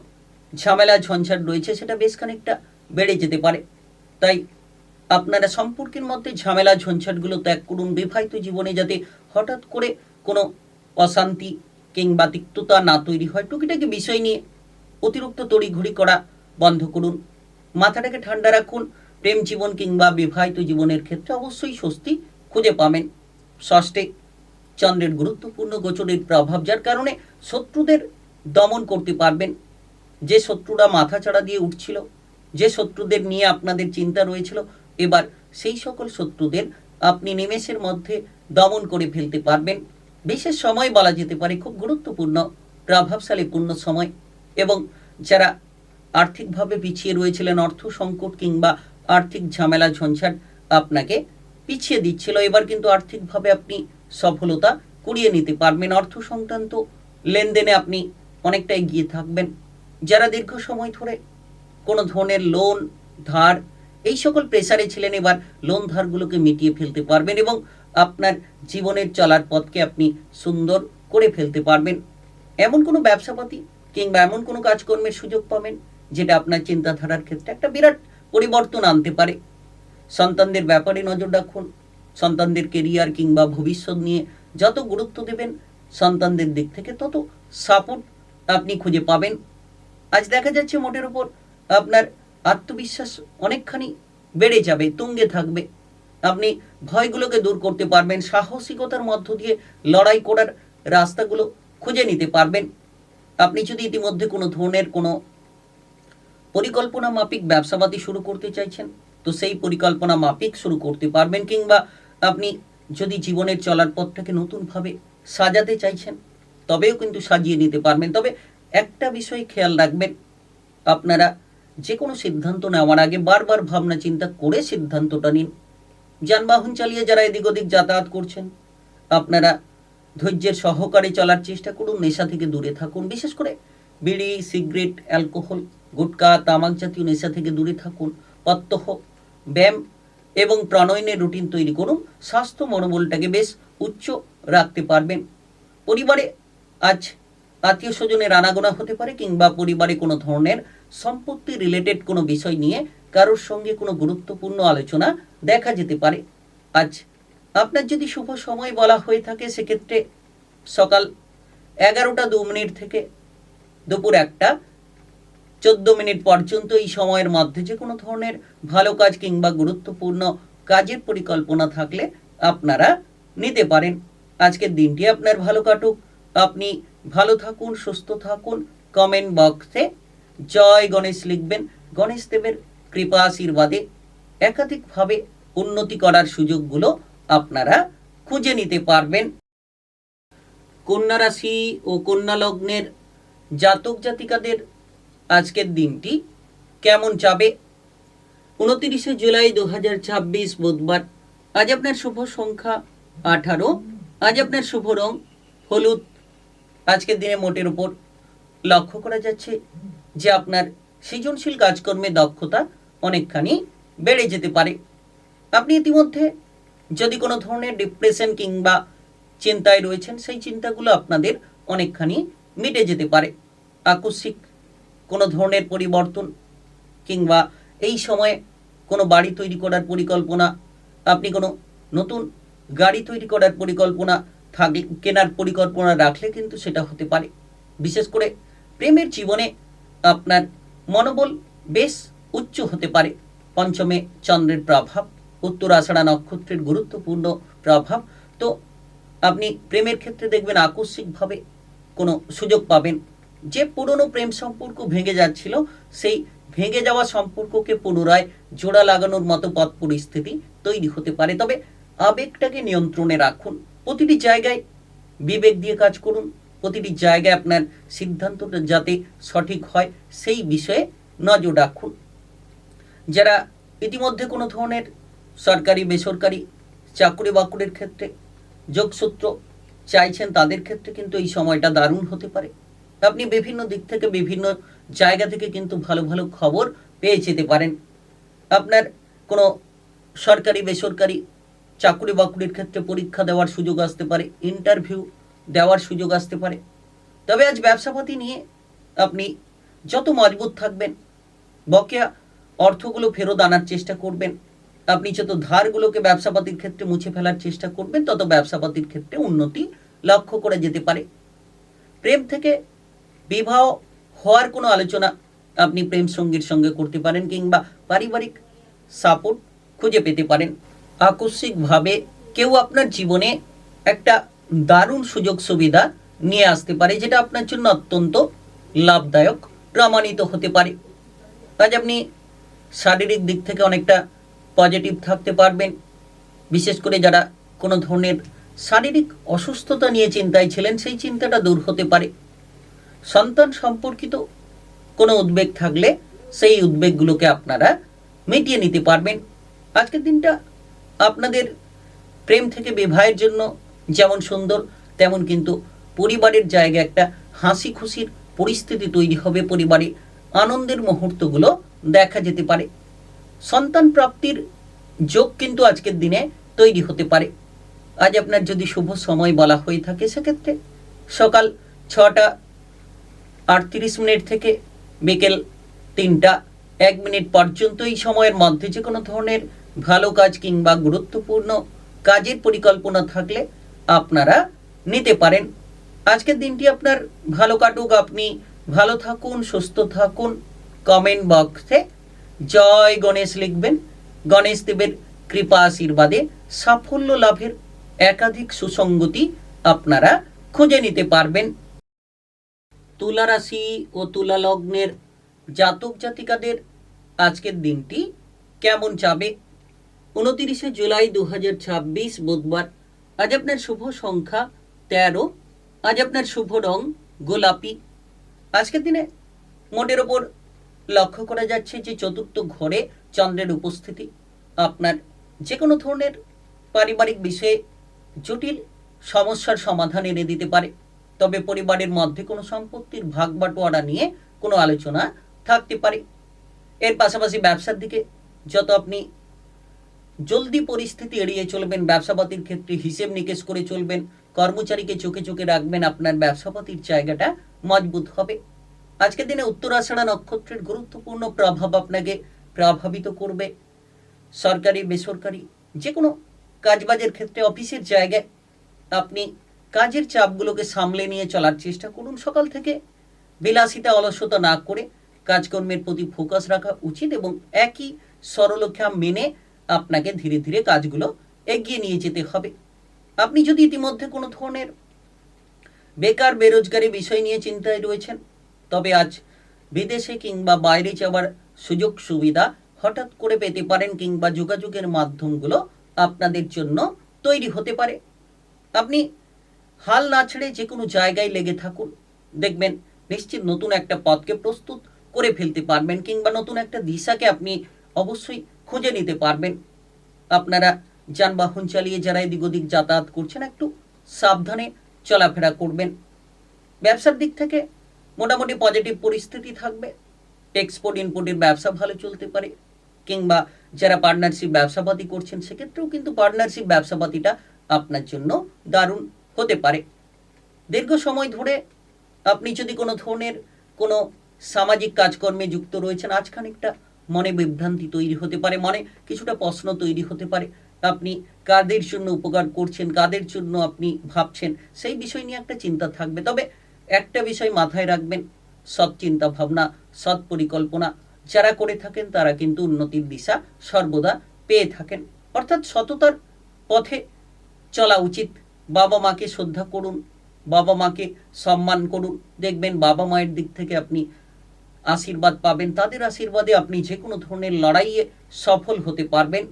ঝামেলা ঝঞ্ঝাট রয়েছে, সেটা বেশ খানিকটা বেড়ে যেতে পারে। তাই আপনারা সম্পর্কের মধ্যে ঝামেলা ঝঞ্ঝাটগুলো ত্যাগ করুন। বিবাহিত জীবনে যাতে হঠাৎ করে কোনো অশান্তি কিংবা তিক্ততা না তৈরি হয়, টুকিটাকি বিষয় নিয়ে অতিরিক্ত তড়িঘড়ি করা বন্ধ করুন। মাথাটাকে ঠান্ডা রাখুন। প্রেম জীবন কিংবা বিবাহিত জীবনের ক্ষেত্রে অবশ্যই স্বস্তি খুঁজে পাবেন। ষষ্ঠে চন্দ্রের গুরুত্বপূর্ণ গোচরের প্রভাব, যার কারণে শত্রুদের দমন করতে পারবেন। যে শত্রুরা মাথা চাড়া দিয়ে উঠছিল, যে শত্রুদের নিয়ে আপনাদের চিন্তা রয়েছিল, এবার সেই সকল শত্রুদের আপনি নিমেষের মধ্যে দমন করে ফেলতে পারবেন। বিশেষ সময় বলা যেতে পারে, খুব গুরুত্বপূর্ণ প্রভাবশালীপূর্ণ সময়। এবং যারা আর্থিকভাবে পিছিয়ে রয়েছিলেন, অর্থ সংকট কিংবা আর্থিক ঝামেলা ঝঞ্ঝাট আপনাকে পিছিয়ে দিচ্ছিল, এবার কিন্তু আর্থিকভাবে আপনি সফলতা কুড়িয়ে নিতে পারবেন। অর্থ সংক্রান্ত লেনদেনে আপনি অনেকটা এগিয়ে থাকবেন। যারা দীর্ঘ সময় ধরে কোনো ধরনের লোন ধার এই সকল প্রেসারে ছিলেন, এবার লোন ধারগুলোকে মিটিয়ে ফেলতে পারবেন এবং আপনার জীবনের চলার পথকে আপনি সুন্দর করে ফেলতে পারবেন। এমন কোনো ব্যবসাপাতি কিংবা এমন কোনো কাজকর্মের সুযোগ পাবেন, যেটা আপনার চিন্তাধারার ক্ষেত্রে একটা বিরাট পরিবর্তন আনতে পারে। সন্তানদের ব্যাপারে নজর রাখুন। সন্তানদের কেরিয়ার কিংবা ভবিষ্যৎ নিয়ে যত গুরুত্ব দেবেন, সন্তানদের দিক থেকে তত সাপোর্ট আপনি খুঁজে পাবেন। আজ দেখা যাচ্ছে মোটের উপর আপনার আত্মবিশ্বাস অনেকখানি বেড়ে যাবে, তুঙ্গে থাকবে। আপনি ভয়গুলোকে দূর করতে পারবেন। সাহসিকতার মধ্য দিয়ে লড়াই করার রাস্তাগুলো খুঁজে নিতে পারবেন। আপনি যদি ইতিমধ্যে কোনো ধরনের কোনো পরিকল্পনা মাফিক ব্যবসাবাদী শুরু করতে চাইছেন, তো সেই পরিকল্পনা মাফিক শুরু করতে পারবেন। কিংবা আপনি যদি জীবনের চলার পথটাকে নতুনভাবে সাজাতে চাইছেন, তবেও কিন্তু সাজিয়ে নিতে পারবেন। তবে একটা বিষয় খেয়াল রাখবেন, আপনারা যে কোনো সিদ্ধান্ত নেওয়ার আগে বারবার ভাবনা চিন্তা করে সিদ্ধান্তটা নিন। যানবাহন চালিয়ে যারা এদিক ওদিক যাতায়াত করছেন, আপনারা ধৈর্যের সহকারে চলার চেষ্টা করুন। নেশা থেকে দূরে থাকুন। বিশেষ করে বিড়ি, সিগারেট, অ্যালকোহল, গুটখা, তামাক জাতীয় নেশা থেকে দূরে থাকুন। প্রত্যহ ব্যায়াম এবং প্রাণায়ামের রুটিন তৈরি করুন। স্বাস্থ্য মনোবলটাকে বেশ উচ্চ রাখতে পারবেন। পরিবারে আজ আত্মীয় স্বজনের আনাগোনা হতে পারে, কিংবা পরিবারে কোনো ধরনের সম্পত্তি রিলেটেড কোনো বিষয় নিয়ে কারোর সঙ্গে কোনো গুরুত্বপূর্ণ আলোচনা দেখা যেতে পারে। আজ আপনার যদি শুভ সময় বলা হয়ে থাকে, সেক্ষেত্রে সকাল 11টা 2 মিনিট থেকে দুপুর 1টা 14 মিনিট পর্যন্ত। এই সময়ের মধ্যে যে কোনো ধরনের ভালো কাজ কিংবা গুরুত্বপূর্ণ কাজের পরিকল্পনা থাকলে আপনারা নিতে পারেন। আজকের দিনটি আপনার ভালো কাটুক। আপনি ভালো থাকুন, সুস্থ থাকুন। কমেন্ট বক্সে জয় গণেশ লিখবেন। গণেশ দেবের কৃপা আশীর্বাদে একাধিকভাবে উন্নতি করার সুযোগগুলো আপনারা খুঁজে নিতে পারবেন। কন্যা রাশি ও কন্যা লগ্নের জাতক জাতিকাদের আজকের দিনটি কেমন যাবে? 29শে জুলাই 2026 বুধবার। আজ আপনার শুভ সংখ্যা 18। আজ আপনার শুভ রং হলুদ। আজকের দিনে মোটের উপর লক্ষ্য করা যাচ্ছে যে আপনার সৃজনশীল কাজকর্মে দক্ষতা অনেকখানি বেড়ে যেতে পারে। আপনি ইতিমধ্যে যদি কোনো ধরনের ডিপ্রেশন কিংবা চিন্তায় রয়েছেন, সেই চিন্তাগুলো আপনাদের অনেকখানি মিটে যেতে পারে। আকস্মিক কোনো ধরনের পরিবর্তন কিংবা এই সময়ে কোনো বাড়ি তৈরি করার পরিকল্পনা, আপনি কোনো নতুন গাড়ি তৈরি করার পরিকল্পনা থাকলে, কেনার পরিকল্পনা রাখলে কিন্তু সেটা হতে পারে। বিশেষ করে প্রেমের জীবনে আপনার মনোবল বেশ উচ্চ হতে পারে। পঞ্চমে চন্দ্রের প্রভাব, উত্তরাষাঢ়া নক্ষত্রের গুরুত্বপূর্ণ প্রভাব। তো আপনি প্রেমের ক্ষেত্রে দেখবেন আকস্মিকভাবে কোনো সুযোগ পাবেন। যে পুরনো প্রেম সম্পর্ক ভেঙে যাচ্ছিল, সেই ভেঙে যাওয়া সম্পর্ককে পুনরায় জোড়া লাগানোর মতো পথ পরিস্থিতি তৈরি হতে পারে। তবে আবেগটাকে নিয়ন্ত্রণে রাখুন। প্রতিটি জায়গায় বিবেক দিয়ে কাজ করুন। প্রতিটি জায়গায় আপনার সিদ্ধান্তটা যাতে সঠিক হয় সেই বিষয়ে নজর রাখুন। যারা ইতিমধ্যে কোনো ধরনের সরকারি বেসরকারি চাকরি বাকরির ক্ষেত্রে যোগসূত্র চাইছেন, তাদের ক্ষেত্রে কিন্তু এই সময়টা দারুণ হতে পারে। আপনি বিভিন্ন দিক থেকে বিভিন্ন জায়গা থেকে কিন্তু ভালো ভালো খবর পেয়ে যেতে পারেন। আপনার কোনো সরকারি বেসরকারি চাকরি বাকরির ক্ষেত্রে পরীক্ষা দেওয়ার সুযোগ আসতে পারে, ইন্টারভিউ দেওয়ার সুযোগ আসতে পারে। তবে আজ ব্যবসাপাতি নিয়ে আপনি যত মজবুত থাকবেন, বকেয়া অর্থগুলো ফেরত আনার চেষ্টা করবেন, আপনি যত ধারগুলোকে ব্যবসাপাতির ক্ষেত্রে মুছে ফেলার চেষ্টা করবেন, তত ব্যবসাপাতির ক্ষেত্রে উন্নতি লক্ষ্য করা যেতে পারে। প্রেম থেকে বিবাহ হওয়ার কোনো আলোচনা আপনি প্রেম সঙ্গীর সঙ্গে করতে পারেন কিংবা পারিবারিক সাপোর্ট খুঁজে পেতে পারেন। আকস্মিকভাবে কেউ আপনার জীবনে একটা দারুণ সুযোগ সুবিধা নিয়ে আসতে পারে, যেটা আপনার জন্য অত্যন্ত লাভদায়ক প্রমাণিত হতে পারে। আজ আপনি শারীরিক দিক থেকে অনেকটা পজিটিভ থাকতে পারবেন। বিশেষ করে যারা কোনো ধরনের শারীরিক অসুস্থতা নিয়ে চিন্তায় ছিলেন, সেই চিন্তাটা দূর হতে পারে। সন্তান সম্পর্কিত কোনো উদ্বেগ থাকলে সেই উদ্বেগগুলোকে আপনারা মিটিয়ে নিতে পারবেন। আজকের দিনটা আপনাদের প্রেম থেকে বিবাহের জন্য যেমন সুন্দর, তেমন কিন্তু পরিবারের জায়গায় একটা হাসি খুশির পরিস্থিতি তৈরি হবে। পরিবারে আনন্দের মুহূর্তগুলো দেখা যেতে পারে। সন্তান প্রাপ্তির যোগ কিন্তু আজকের দিনে তৈরি হতে পারে। আজ আপনার যদি শুভ সময় বলা হয়ে থাকে, সেক্ষেত্রে সকাল 6টা 38 থেকে বিকেল 3টা 1 পর্যন্ত এই সময়ের মধ্যে যে কোনো ধরনের ভালো কাজ কিংবা গুরুত্বপূর্ণ কাজের পরিকল্পনা থাকলে আপনারা নিতে পারেন। আজকের দিনটি আপনার ভালো কাটুক, আপনি ভালো থাকুন, সুস্থ থাকুন। কমেন্ট বক্সে জয় গণেশ লিখবেন। গণেশ দেবের কৃপা আশীর্বাদে সাফল্য লাভের একাধিক সুসংগতি আপনারা খুঁজে নিতে পারবেন। তুলা রাশি ও তুলা লগ্নের জাতক জাতিকাদের আজকের দিনটি কেমন যাবে? 29শে জুলাই 2026 বুধবার। আজ আপনার শুভ সংখ্যা 13। আজ আপনার শুভ রং গোলাপি। আজকের দিনে মোটের ওপর লক্ষ্য করা যাচ্ছে যে চতুর্থ ঘরে চন্দ্রের উপস্থিতি আপনার যে কোনো ধরনের পারিবারিক বিষয়ে জটিল সমস্যার সমাধান এনে দিতে পারে। তবে পরিবারের মধ্যে কোনো সম্পত্তির ভাগ বাটোয়ারা নিয়ে কোনো আলোচনা থাকতে পারে। এর পাশাপাশি ব্যবসার দিকে যত আপনি জলদি পরিস্থিতি এড়িয়ে চলবেন, ব্যবসাপাতির ক্ষেত্রে হিসেব নিকেশ করে চলবেন, কর্মচারীকে চোখে চোখে রাখবেন, আপনার ব্যবসাপাতির জায়গাটা মজবুত হবে। আজকের দিনে উত্তরাষাঢ়া নক্ষত্রের গুরুত্বপূর্ণ প্রভাব আপনাকে প্রভাবিত করবে। সরকারি বেসরকারি যে কোনো কাজবাজের ক্ষেত্রে, অফিসের জায়গায় আপনি কাজের চাপগুলোকে সামলে নিয়ে চলার চেষ্টা করুন। সকাল থেকে বিলাসিতা অলসতা না করে কাজকর্মের প্রতি ফোকাস রাখা উচিত এবং একই সরলরেখা মেনে আপনাকে ধীরে ধীরে কাজগুলো এগিয়ে নিয়ে যেতে হবে। আপনি যদি ইতিমধ্যে কোনো ধরনের বেকার বেরোজগারি বিষয় নিয়ে চিন্তায় রয়েছেন, তবে আজ বিদেশে কিংবা বাইরে যাওয়ার সুযোগ সুবিধা হঠাৎ করে পেতে পারেন কিংবা যোগাযোগের মাধ্যমগুলো আপনাদের জন্য তৈরি হতে পারে। আপনি হাল না ছেড়ে যে কোনো জায়গায় লেগে থাকুন, দেখবেন নিশ্চিত নতুন একটা পথকে প্রস্তুত করে ফেলতে পারবেন, কিংবা নতুন একটা দিশাকে আপনি অবশ্যই খুঁজে নিতে পারবেন। আপনারা যানবাহন চালিয়ে যারা এদিক ওদিক যাতায়াত করছেন, একটু সাবধানে চলাফেরা করবেন। ব্যবসার দিক থেকে মোটামুটি পজিটিভ পরিস্থিতি থাকবে। এক্সপোর্ট ইম্পোর্টের ব্যবসা ভালো চলতে পারে, কিংবা যারা পার্টনারশিপ ব্যবসাপাতি করছেন সেক্ষেত্রেও কিন্তু পার্টনারশিপ ব্যবসাপাতিটা আপনার জন্য দারুণ হতে পারে। দীর্ঘ সময় ধরে আপনি যদি কোনো ধরনের কোনো সামাজিক কাজকর্মে যুক্ত রয়েছেন, আজ খানিকটা মনে বিভ্রান্তি তৈরি হতে পারে, মনে কিছুটা প্রশ্ন তৈরি হতে পারে। আপনি কাদের জন্য উপকার করছেন, কাদের জন্য আপনি ভাবছেন, সেই বিষয় নিয়ে একটা চিন্তা থাকবে। তবে একটা বিষয় মাথায় রাখবেন, সৎ চিন্তা ভাবনা, সৎ পরিকল্পনা যারা করে থাকেন তারা কিন্তু উন্নতির দিশা সর্বদা পেয়ে থাকেন। অর্থাৎ সততার পথে চলা উচিত। বাবা মাকে শ্রদ্ধা করুন, বাবা মাকে সম্মান করুন, দেখবেন বাবা মায়ের দিক থেকে আপনি আশীর্বাদ পাবেন। তাদের আশীর্বাদে আপনি যে কোনো ধরনের লড়াইয়ে সফল হতে পারবেন।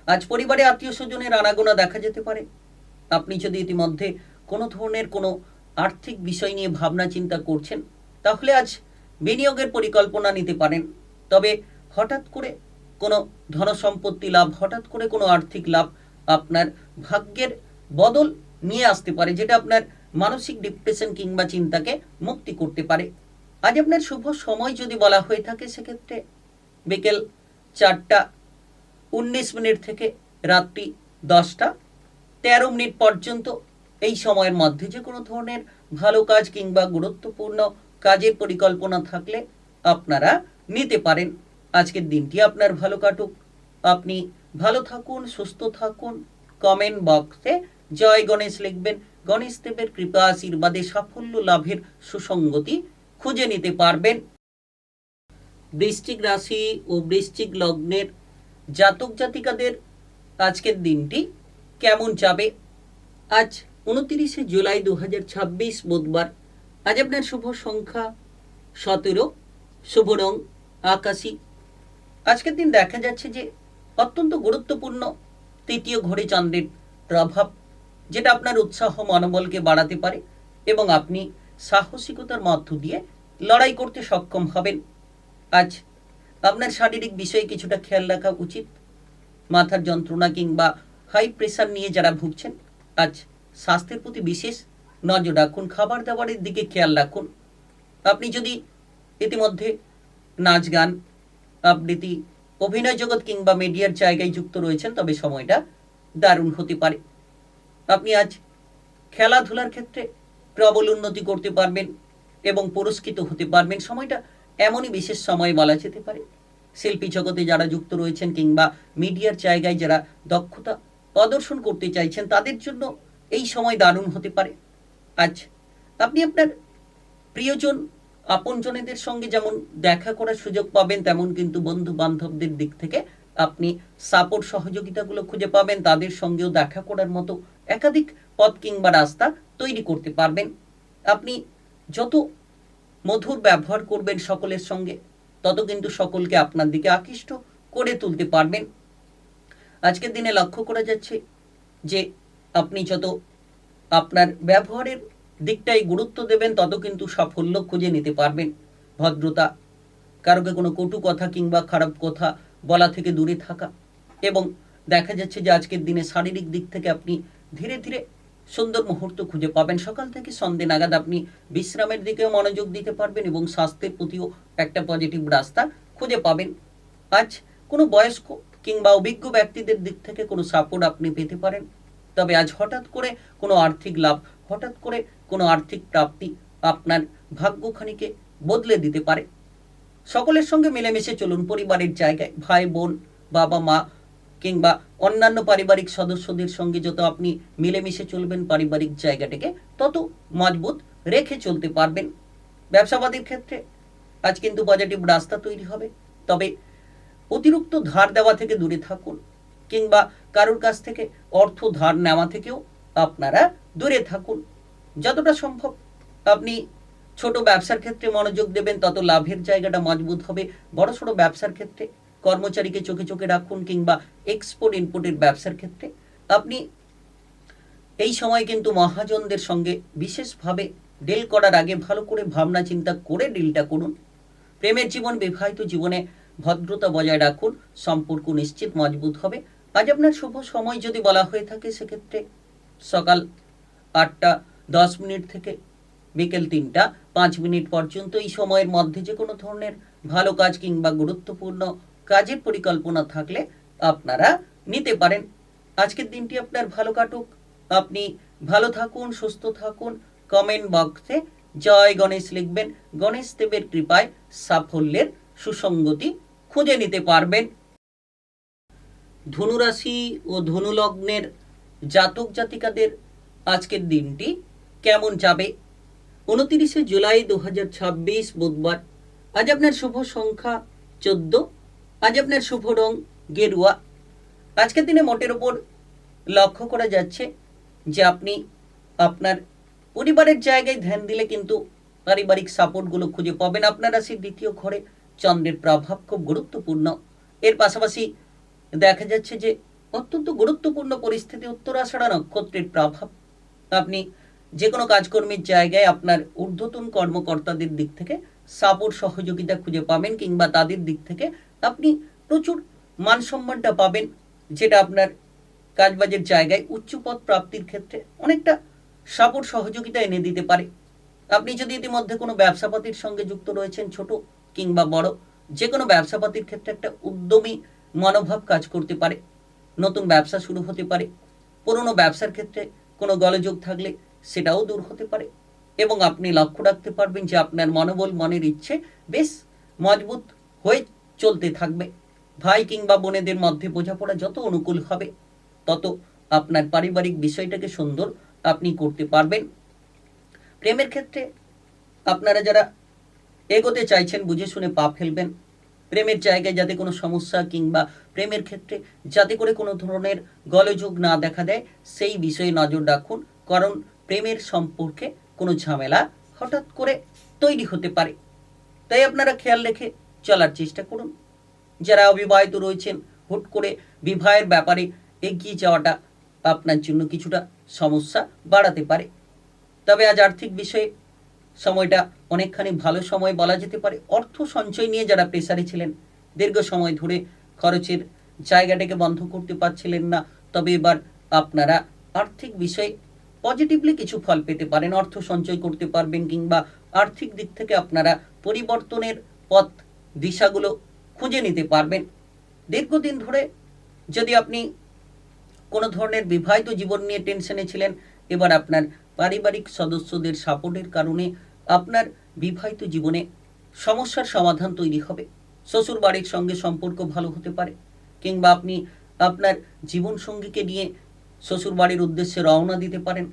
আজ পরিবারে আত্মীয় স্বজনের আনাগোনা দেখা যেতে পারে। আপনি যদি ইতিমধ্যে কোনো ধরনের কোনো আর্থিক বিষয় নিয়ে ভাবনা চিন্তা করছেন, তাহলে আজ বিনিয়োগের পরিকল্পনা নিতে পারেন। তবে হঠাৎ করে কোনো ধনসম্পত্তি লাভ, হঠাৎ করে কোনো আর্থিক লাভ আপনার ভাগ্যের বদল নিয়ে আসতে পারে, যেটা আপনার মানসিক ডিপ্রেশন কিংবা চিন্তাকে মুক্তি করতে পারে। আজ আপনার শুভ সময় যদি বলা হয়ে থাকে, সেক্ষেত্রে বিকেল 4:19 থেকে রাত্রি 10:13 পর্যন্ত এই সময়ের মধ্যে যে কোনো ধরনের ভালো কাজ কিংবা গুরুত্বপূর্ণ কাজের পরিকল্পনা থাকলে আপনারা নিতে পারেন। আজকের দিনটি আপনার ভালো কাটুক, আপনি ভালো থাকুন, সুস্থ থাকুন। কমেন্ট বক্সে জয় গণেশ লিখবেন। গণেশ দেবের কৃপা আশীর্বাদে সাফল্য লাভের সুসঙ্গতি খুঁজে নিতে পারবেন। বৃশ্চিক রাশি ও বৃশ্চিক লগ্নের জাতক জাতিকাদের আজকের দিনটি কেমন যাবে? আজ 29শে জুলাই 2026 বুধবার। আজ আপনার শুভ সংখ্যা 17, শুভ রং আকাশী। আজকের দিন দেখা যাচ্ছে যে অত্যন্ত গুরুত্বপূর্ণ তৃতীয় ঘরে চন্দ্রের প্রভাব, যেটা আপনার উৎসাহ মনোবলকে বাড়াতে পারে এবং আপনি সাহসিকতার মধ্য দিয়ে লড়াই করতে সক্ষম হবেন। আজ আপনার শারীরিক বিষয়ে কিছুটা খেয়াল রাখা উচিত। মাথার যন্ত্রণা কিংবা হাই প্রেশার নিয়ে যারা ভুগছেন, আজ স্বাস্থ্যের প্রতি বিশেষ নজর রাখুন। খাবার দাবারের দিকে খেয়াল রাখুন। আপনি যদি ইতিমধ্যে নাচ গান, আবৃত্তি, অভিনয় জগৎ কিংবা মিডিয়ার জায়গায় যুক্ত রয়েছেন, তবে সময়টা দারুণ হতে পারে। আপনি আজ খেলাধুলার ক্ষেত্রে প্রবল উন্নতি করতে পারবেন এবং পুরস্কৃত হতে পারবেন। সময়টা এমনই বিশেষ সময় বলা যেতে পারে। শিল্পী জগতে যারা যুক্ত রয়েছেন কিংবা মিডিয়ার জায়গায় যারা দক্ষতা প্রদর্শন করতে চাইছেন, তাদের জন্য এই সময় দারুণ হতে পারে। আজ আপনি আপনার প্রিয়জন, আপনজনেদের সঙ্গে যেমন দেখা করার সুযোগ পাবেন, তেমন কিন্তু বন্ধু বান্ধবদের দিক থেকে আপনি সাপোর্ট সহযোগিতাগুলো খুঁজে পাবেন। তাদের সঙ্গেও দেখা করার মতো একাধিক পথ কিংবা রাস্তা তৈরি করতে পারবেন। আপনি যত মধুর ব্যবহার করবেন সকলের সঙ্গে, তত কিন্তু সকলকে আপনার দিকে আকৃষ্ট করে তুলতে পারবেন। আজকের দিনে লক্ষ্য করা যাচ্ছে যে আপনি যত আপনার ব্যবহারের দিকটাই গুরুত্ব দেবেন, তত কিন্তু সাফল্য খুঁজে নিতে পারবেন। ভদ্রতা, কারোকে কোনো কটু কথা কিংবা খারাপ কথা বলা থেকে দূরে থাকা, এবং দেখা যাচ্ছে যে আজকের দিনে শারীরিক দিক থেকে আপনি ধীরে ধীরে সুন্দর মুহূর্ত খুঁজে পাবেন। সকাল থেকে সন্ধ্যে নাগাদ আপনি বিশ্রামের দিকেও মনোযোগ দিতে পারবেন এবং স্বাস্থ্যের প্রতিও একটা পজিটিভ রাস্তা খুঁজে পাবেন। আজ কোনো বয়স্ক কিংবা অভিজ্ঞ ব্যক্তিদের দিক থেকে কোনো সাপোর্ট আপনি পেতে পারেন। তবে আজ হঠাৎ করে কোনো আর্থিক লাভ, হঠাৎ করে কোনো আর্থিক প্রাপ্তি আপনার ভাগ্যখানিকে বদলে দিতে পারে। সকলের সঙ্গে মিলেমিশে চলুন। পরিবারের জায়গায় ভাই বোন, বাবা মা কিংবা অন্যান্য পারিবারিক সদস্যদের সঙ্গে যত আপনি মিলেমিশে চলবেন, পারিবারিক জায়গাটাকে তত মজবুত রেখে চলতে পারবেন। ব্যবসাবাদীর ক্ষেত্রে আজ কিন্তু পজিটিভ রাস্তা তৈরি হবে। তবে অতিরিক্ত ধার দেওয়া থেকে দূরে থাকুন, কিংবা কারোর কাছ থেকে অর্থ ধার নেওয়া থেকেও আপনারা দূরে থাকুন। যতটা সম্ভব আপনি ছোট ব্যবসার ক্ষেত্রে মনোযোগ দেবেন, তত লাভের জায়গাটা মজবুত হবে। বড়সড় ব্যবসার ক্ষেত্রে কর্মচারীকে চোখে চোখে রাখুন, কিংবা এক্সপোর্ট ইম্পোর্টের ব্যবসার ক্ষেত্রে আপনি এই সময় কিন্তু মহাজনদের সঙ্গে বিশেষভাবে ডিল করার আগে ভালো করে ভাবনা চিন্তা করে ডিলটা করুন। প্রেমের জীবন, বিবাহিত জীবনে ভদ্রতা বজায় রাখুন, সম্পর্ক নিশ্চিত মজবুত হবে। আজ আপনার শুভ সময় যদি বলা হয়ে থাকে সেক্ষেত্রে সকাল 8টা 10 মিনিট থেকে বিকেল 3টা 5 মিনিট পর্যন্ত। এই সময়ের মধ্যে যে কোনো ধরনের ভালো কাজ কিংবা গুরুত্বপূর্ণ কাজের পরিকল্পনা থাকলে আপনারা নিতে পারেন। আজকের দিনটি আপনার ভালো কাটুক, আপনি ভালো থাকুন, সুস্থ থাকুন। কমেন্ট বক্সে জয় গণেশ লিখবেন। গণেশ দেবের কৃপায় সাফল্যের সুসঙ্গতি খুঁজে নিতে পারবেন। ধনুরাশি ও ধনুলগ্নের জাতক জাতিকাদের আজকের দিনটি কেমন যাবে? 29 জুলাই 2026 বুধবার। আজ আপনার শুভ সংখ্যা 14। আজ আপনার শুভ রং গেরুয়া। আজকের দিনে মোটের ওপর লক্ষ্য করা যাচ্ছে যে আপনি আপনার পরিবারের জায়গায় ধ্যান দিলে কিন্তু পারিবারিক সাপোর্টগুলো খুঁজে পাবেন। আপনার রাশির দ্বিতীয় ঘরে চন্দ্রের প্রভাব খুব গুরুত্বপূর্ণ। এর পাশাপাশি দেখা যাচ্ছে যে অত্যন্ত গুরুত্বপূর্ণ পরিস্থিতি উত্তরাষাঢ়া নক্ষত্রের প্রভাব। আপনি যে কোনো কাজকর্মের জায়গায় আপনার ঊর্ধ্বতন কর্মকর্তাদের দিক থেকে সাপোর্ট সহযোগিতা খুঁজে পাবেন, কিংবা তাদের দিক থেকে আপনি প্রচুর মান সম্মানটা পাবেন, যেটা আপনার কাজবাজের জায়গায় উচ্চপদ প্রাপ্তির ক্ষেত্রে অনেকটা সাপোর্ট সহযোগিতা এনে দিতে পারে। আপনি যদি ইতিমধ্যে কোনো ব্যবসাপাতির সঙ্গে যুক্ত রয়েছেন, ছোট কিংবা বড়, যে কোনো ব্যবসাপাতির ক্ষেত্রে একটা উদ্যমী মনোভাব কাজ করতে পারে। নতুন ব্যবসা শুরু হতে পারে। পুরনো ব্যবসার ক্ষেত্রে কোনো গোলযোগ থাকলে সেটাও দূর হতে পারে, এবং আপনি লক্ষ্য রাখতে পারবেন যে আপনার মনোবল, মনের ইচ্ছে বেশ মজবুত হয়ে চলতে থাকবে। ভাই কিংবা বোনেদের মধ্যে বোঝাপড়া যত অনুকূল হবে তত আপনার পারিবারিক বিষয়টাকে সুন্দর আপনি করতে পারবেন। প্রেমের ক্ষেত্রে আপনারা যারা এগোতে চাইছেন বুঝে শুনে পা ফেলবেন। প্রেমের জায়গায় যাতে কোনো সমস্যা কিংবা প্রেমের ক্ষেত্রে যাতে করে কোনো ধরনের গোলযোগ না দেখা দেয় সেই বিষয়ে নজর রাখুন, কারণ প্রেমের সম্পর্কে কোনো ঝামেলা হঠাৎ করে তৈরি হতে পারে। তাই আপনারা খেয়াল রেখে চলার চেষ্টা করুন। যারা অবিবাহিত রয়েছেন, হুট করে বিবাহের ব্যাপারে এগিয়ে যাওয়াটা আপনার জন্য কিছুটা সমস্যা বাড়াতে পারে। তবে আজ আর্থিক বিষয়ে সময়টা অনেকখানি ভালো সময় বলা যেতে পারে। অর্থ সঞ্চয় নিয়ে যারা প্রেসারে ছিলেন, দীর্ঘ সময় ধরে খরচের জায়গাটাকে বন্ধ করতে পারছিলেন না, তবে এবার আপনারা আর্থিক বিষয়ে পজিটিভলি কিছু ফল পেতে পারেন। অর্থ সঞ্চয় করতে পারবেন, কিংবা আর্থিক দিক থেকে আপনারা পরিবর্তনের পথ দিশাগুলো খুঁজে নিতে পারবেন। দীর্ঘদিন ধরে যদি আপনি কোনো ধরনের বিবাহিত জীবন নিয়ে টেনশনে ছিলেন, এবার আপনার পারিবারিক সদস্যদের সাপোর্টের কারণে আপনার বিবাহিত জীবনে সমস্যার সমাধান তৈরি হবে। শ্বশুর বাড়ির সঙ্গে সম্পর্ক ভালো হতে পারে, কিংবা আপনি আপনার জীবনসঙ্গীকে নিয়ে শ্বশুর বাড়ির উদ্দেশ্যে রওনা দিতে পারেন।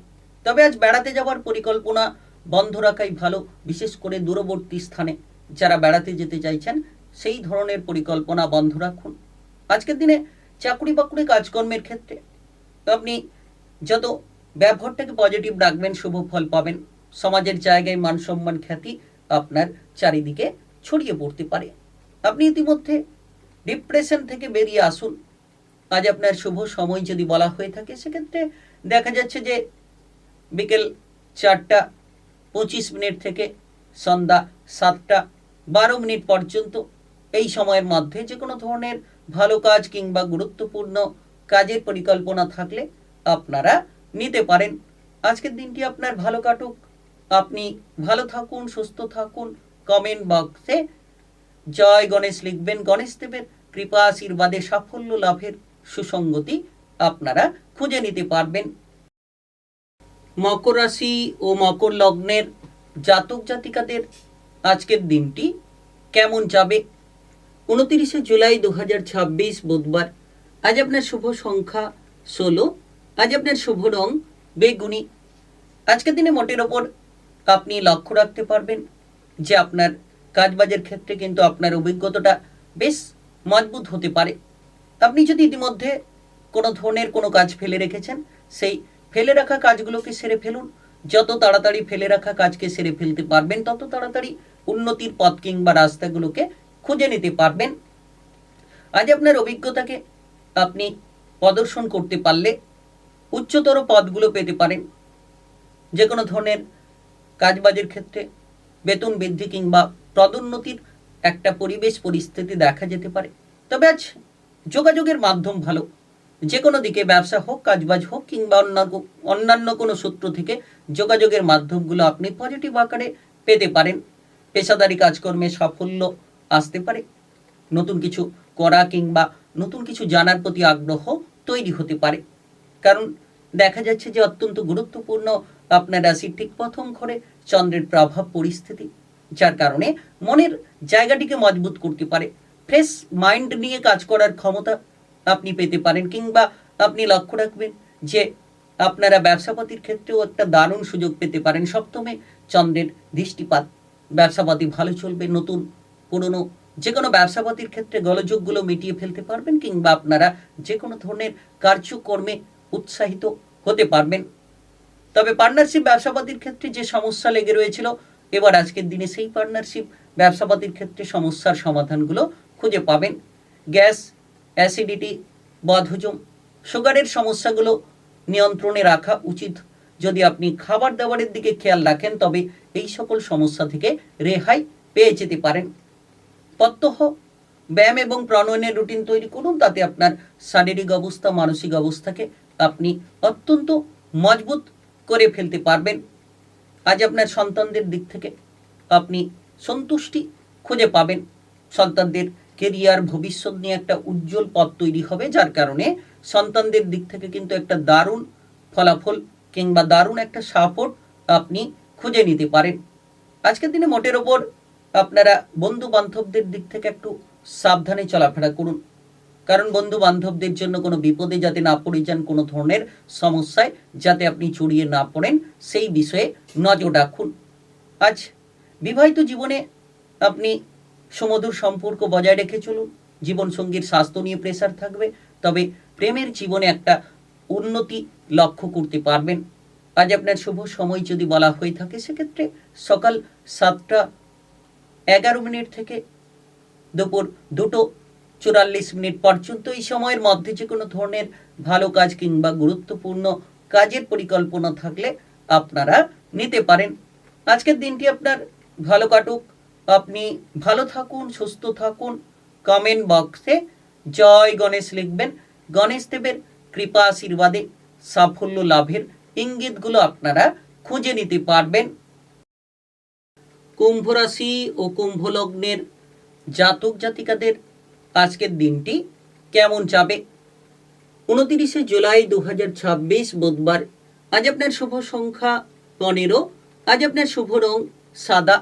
তবে আজ বেড়াতে যাওয়ার পরিকল্পনা বন্ধ রাখাই ভালো, বিশেষ করে দূরবর্তী স্থানে যারা বেড়াতে যেতে চাইছেন সেই ধরনের পরিকল্পনা বন্ধ রাখুন। আজকের দিনে চাকরি বাকরি কাজকর্মের ক্ষেত্রে আপনি যত ব্যবহারটাকে পজিটিভ রাখবেন শুভ ফল পাবেন। সমাজের জায়গায় মান সম্মান খ্যাতি আপনার চারিদিকে ছড়িয়ে পড়তে পারে। আপনি ইতিমধ্যে ডিপ্রেশন থেকে বেরিয়ে আসুন। আজ আপনার শুভ সময় যদি বলা হয়ে থাকে সেক্ষেত্রে দেখা যাচ্ছে যে বিকেল 4টা 25 মিনিট থেকে সন্ধ্যা 7টা 12 মিনিট পর্যন্ত। এই সময়ের মধ্যে যে কোনো ধরনের ভালো কাজ কিংবা গুরুত্বপূর্ণ কাজের পরিকল্পনা থাকলে আপনারা নিতে পারেন। আজকের দিনটি আপনার ভালো কাটুক, আপনি ভালো থাকুন, সুস্থ থাকুন। কমেন্ট বক্সে জয় গণেশ লিখবেন। গণেশ দেবের কৃপা আশীর্বাদে সাফল্য লাভের সুসঙ্গতি আপনারা খুঁজে নিতে পারবেন। মকর রাশি ও মকর লগ্নের জাতক জাতিকাদের আজকের দিনটি কেমন যাবে? 29 জুলাই 2026 বুধবার। আজ আপনার শুভ সংখ্যা 16। আজ আপনার শুভ রং বেগুনি। আজকের দিনে মোটের ওপর আপনি লক্ষ্য রাখতে পারবেন যে আপনার কাজবাজের ক্ষেত্রে কিন্তু আপনার অভিজ্ঞতাটা বেশ মজবুত হতে পারে। আপনি যদি ইতিমধ্যে কোনো ধরনের কোনো কাজ ফেলে রেখেছেন, সেই ফেলে রাখা কাজগুলোকে সেরে ফেলুন। যত তাড়াতাড়ি ফেলে রাখা কাজকে সেরে ফেলতে পারবেন তত তাড়াতাড়ি উন্নতির পথ কিংবা রাস্তাগুলোকে খুঁজে নিতে পারবেন। আজ আপনার অভিজ্ঞতাকে আপনি প্রদর্শন করতে পারলে উচ্চতর পদগুলো পেতে পারেন। যে কোনো ধরনের কাজবাজের ক্ষেত্রে বেতন বৃদ্ধি কিংবা পদোন্নতির একটা পরিবেশ পরিস্থিতি দেখা যেতে পারে। তবে আজ যোগাযোগের মাধ্যম ভালো। যে কোনো দিকে ব্যবসা হোক, কাজবাজ হোক কিংবা অন্যান্য কোনো সূত্র থেকে যোগাযোগের মাধ্যমগুলো আপনি পজিটিভ আকারে পেতে পারেন। পেশাদারি কাজকর্মে সাফল্য আসতে পারে। নতুন কিছু করা কিংবা নতুন কিছু জানার প্রতি আগ্রহ তৈরি হতে পারে। কারণ দেখা যাচ্ছে যে অত্যন্ত গুরুত্বপূর্ণ আপনার রাশির ঠিক প্রথম ঘরে চন্দ্রের প্রভাব পরিস্থিতি, যার কারণে মনের জায়গাটিকে মজবুত করতে পারে। ফ্রেশ মাইন্ড নিয়ে কাজ করার ক্ষমতা আপনি পেতে পারেন, কিংবা আপনি লক্ষ্য রাখবেন যে আপনারা ব্যবসাপাতির ক্ষেত্রেও একটা দারুণ সুযোগ পেতে পারেন। সপ্তমে চন্দ্রের দৃষ্টিপাত, ব্যবসাপাতি ভালো চলবে। নতুন পুরনো যে কোনো ব্যবসাপাতির ক্ষেত্রে গোলযোগগুলো মিটিয়ে ফেলতে পারবেন, কিংবা আপনারা যে কোনো ধরনের কার্যকর্মে উৎসাহিত হতে পারবেন। তবে পার্টনারশিপ ব্যবসাপাতির ক্ষেত্রে যে সমস্যা লেগে রয়েছিল, এবার আজকের দিনে সেই পার্টনারশিপ ব্যবসাপাতির ক্ষেত্রে সমস্যার সমাধানগুলো খুঁজে পাবেন। গ্যাস, অ্যাসিডিটি, বদহজম, সুগারের সমস্যাগুলো নিয়ন্ত্রণে রাখা উচিত। যদি আপনি খাবার দাবারের দিকে খেয়াল রাখেন তবে এই সকল সমস্যা থেকে রেহাই পেয়ে যেতে পারেন। প্রত্যহ ব্যায়াম এবং প্রাণায়ামের রুটিন তৈরি করুন, তাতে আপনার শারীরিক অবস্থা, মানসিক অবস্থাকে আপনি অত্যন্ত মজবুত করে ফেলতে পারবেন। আজ আপনার সন্তানদের দিক থেকে আপনি সন্তুষ্টি খুঁজে পাবেন। সন্তানদের কেরিয়ার, ভবিষ্যৎ নিয়ে একটা উজ্জ্বল পথ তৈরি হবে, যার কারণে সন্তানদের দিক থেকে কিন্তু একটা দারুণ ফলাফল কিংবা দারুণ একটা সাপোর্ট আপনি খুঁজে নিতে পারেন। আজকের দিনে মোটের ওপর আপনারা বন্ধু বান্ধবদের দিক থেকে একটু সাবধানে চলাফেরা করুন, কারণ বন্ধু বান্ধবদের জন্য কোনো বিপদে যাতে না পড়ে যান, কোনো ধরনের সমস্যায় যাতে আপনি জড়িয়ে না পড়েন, সেই বিষয়ে নজর রাখুন। আজ বিবাহিত জীবনে আপনি সুমধুর সম্পর্ক বজায় রেখে চলুন। জীবনসঙ্গীর স্বাস্থ্য নিয়ে প্রেসার থাকবে, তবে প্রেমের জীবনে একটা উন্নতি লক্ষ্য করতে পারবেন। আজ আপনার শুভ সময় যদি বলা হয়ে থাকে, সেক্ষেত্রে সকাল 7টা 11 থেকে দুপুর 2:44 পর্যন্ত। এই সময়ের মধ্যে যে কোনো ধরনের ভালো কাজ কিংবা গুরুত্বপূর্ণ কাজের পরিকল্পনা থাকলে আপনারা নিতে পারেন। আজকের দিনটি আপনার ভালো কাটুক, আপনি ভালো থাকুন, সুস্থ থাকুন। কমেন্ট বক্সে জয় গণেশ লিখবেন। গণেশ দেবের কৃপা আশীর্বাদে সাফল্য লাভের ইঙ্গিতগুলো আপনারা খুঁজে নিতে পারবেন। কুম্ভ রাশি ও কুম্ভ লগ্নের জাতক জাতিকাদের আজকের দিনটি কেমন যাবে? 29 জুলাই 2026 বুধবার। আজ আপনার শুভ সংখ্যা 15। আজ আপনার শুভ রং সাদা।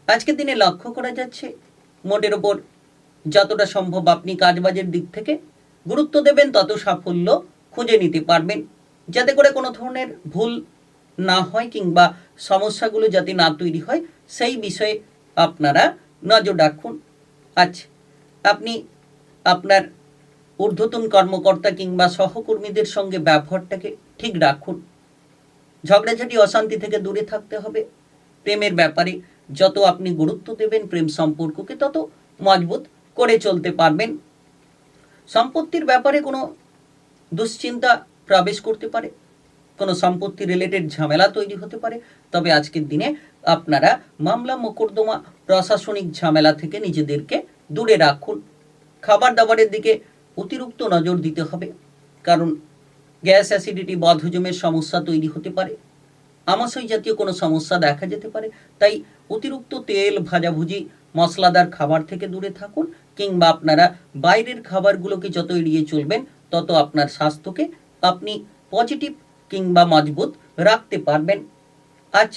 আজকের দিনে লক্ষ্য করা যাচ্ছে মোটের ওপর যতটা সম্ভব আপনি কাজবাজের দিক থেকে গুরুত্ব দেবেন, তত সাফল্য খুঁজে নিতে পারবেন। যাতে করে কোনো ধরনের ভুল না হয় কিংবা সমস্যাগুলো যাতে না তৈরি হয়, সেই বিষয়ে আপনারা নজর রাখুন। আজ আপনি আপনার ঊর্ধ্বতন কর্মকর্তা কিংবা সহকর্মীদের সঙ্গে ব্যবহারটাকে ঠিক রাখুন। ঝগড়াঝাটি, অশান্তি থেকে দূরে থাকতে হবে। প্রেমের ব্যাপারে যত আপনি গুরুত্ব দেবেন, প্রেম সম্পর্ককে তত মজবুত করে চলতে পারবেন। সম্পত্তির ব্যাপারে কোনো দুশ্চিন্তা প্রবেশ করতে পারে, কোনো সম্পত্তি রিলেটেড ঝামেলা তৈরি হতে পারে। তবে আজকের দিনে আপনারা মামলা, মোকদ্দমা, প্রশাসনিক ঝামেলা থেকে নিজেদেরকে দূরে রাখুন। খাবার দাবারের দিকে অতিরিক্ত নজর দিতে হবে, কারণ গ্যাস, অ্যাসিডিটি, বদহজমের সমস্যা তৈরি হতে পারে। আমাশয় জাতীয় কোনো সমস্যা দেখা যেতে পারে। তাই অতিরিক্ত তেল, ভাজাভুজি, মশলাদার খাবার থেকে দূরে থাকুন, কিংবা আপনারা বাইরের খাবারগুলোকে যত এড়িয়ে চলবেন, তত আপনার স্বাস্থ্যকে আপনি পজিটিভ কিংবা মজবুত রাখতে পারবেন। আজ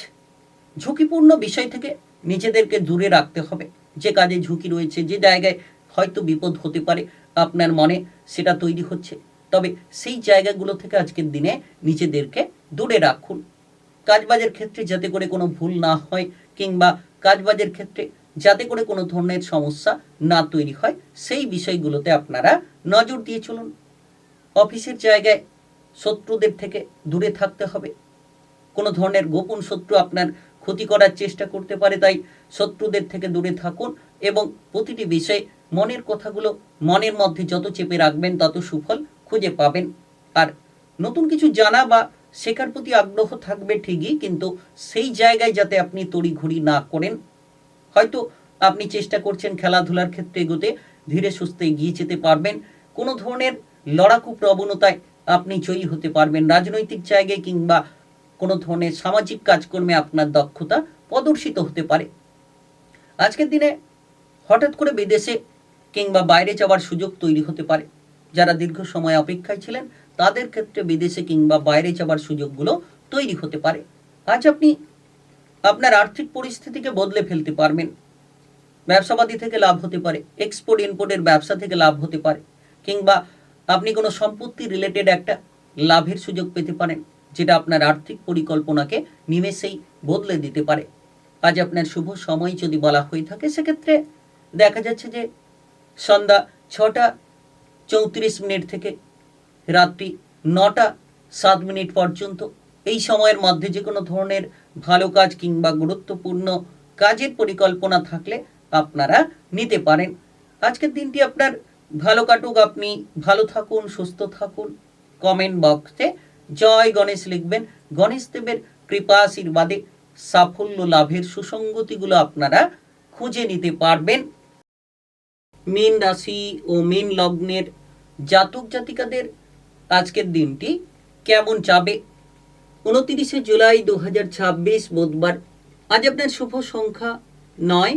ঝুঁকিপূর্ণ বিষয় থেকে নিজেদেরকে দূরে রাখতে হবে। যে কাজে ঝুঁকি রয়েছে, যে জায়গায় হয়তো বিপদ হতে পারে, আপনার মনে সেটা তৈরি হচ্ছে, তবে সেই জায়গাগুলো থেকে আজকের দিনে নিজেদেরকে দূরে রাখুন। কাজবাজের ক্ষেত্রে যাতে করে কোনো ভুল না হয়, কিংবা কাজবাজের ক্ষেত্রে যাতে করে কোনো ধরনের সমস্যা না তৈরি হয়, সেই বিষয়গুলোতে আপনারা নজর দিয়ে চলুন। অফিসের জায়গায় শত্রুদের থেকে দূরে থাকতে হবে। কোনো ধরনের গোপন শত্রু আপনার ক্ষতি করার চেষ্টা করতে পারে, তাই শত্রুদের থেকে দূরে থাকুন এবং প্রতিটি বিষয়ে মনের কথাগুলো মনের মধ্যে যত চেপে রাখবেন, তত সুফল খুঁজে পাবেন। আর নতুন কিছু জানা বা শেখার প্রতি আগ্রহ থাকবে ঠিকই, কিন্তু সেই জায়গায় যাতে আপনি তড়িঘড়ি না করেন। হয়তো আপনি চেষ্টা করছেন খেলাধুলার ক্ষেত্রে এগোতে, ধীরে সুস্থে এগিয়ে যেতে পারবেন। কোনো ধরনের লড়াকু প্রবণতায় আপনি জয়ী হতে পারবেন। রাজনৈতিক জায়গায় কিংবা কোনো ধরনের সামাজিক কাজকর্মে আপনার দক্ষতা প্রদর্শিত হতে পারে। আজকের দিনে হঠাৎ করে বিদেশে কিংবা বাইরে যাওয়ার সুযোগ তৈরি হতে পারে। যারা দীর্ঘ সময় অপেক্ষায় ছিলেন তাদের ক্ষেত্রে বিদেশে কিংবা বাইরে যাওয়ার সুযোগগুলো তৈরি হতে পারে। আজ আপনি আপনার আর্থিক পরিস্থিতিকে বদলে ফেলতে পারবেন। ব্যবসাবাদী থেকে লাভ হতে পারে, এক্সপোর্ট ইম্পোর্টের ব্যবসা থেকে লাভ হতে পারে, কিংবা আপনি কোনো সম্পত্তি রিলেটেড একটা লাভের সুযোগ পেতে পারেন, যেটা আপনার আর্থিক পরিকল্পনাকে নিমেষেই বদলে দিতে পারে। আজ আপনার শুভ সময় যদি বলা হয়ে থাকে সেক্ষেত্রে দেখা যাচ্ছে যে সন্ধ্যা 6:34 থেকে রাত্রি 9:07 পর্যন্ত এই সময়ের মধ্যে যে কোনো ধরনের ভালো কাজ কিংবা গুরুত্বপূর্ণ কাজের পরিকল্পনা থাকলে আপনারা নিতে পারেন। আজকের দিনটি আপনার ভালো কাটুক, আপনি ভালো থাকুন, সুস্থ থাকুন। কমেন্ট বক্সে জয় গণেশ লিখবেন। গণেশ দেবের কৃপা আশীর্বাদে সাফল্য লাভের সুসংগতিগুলো আপনারা খুঁজে নিতে পারবেন। মীন রাশি ও মীন লগ্নের জাতক জাতিকাদের আজকের দিনটি কেমন যাবে? 29 জুলাই 2026 বুধবার। আজ আপনার শুভ সংখ্যা 9।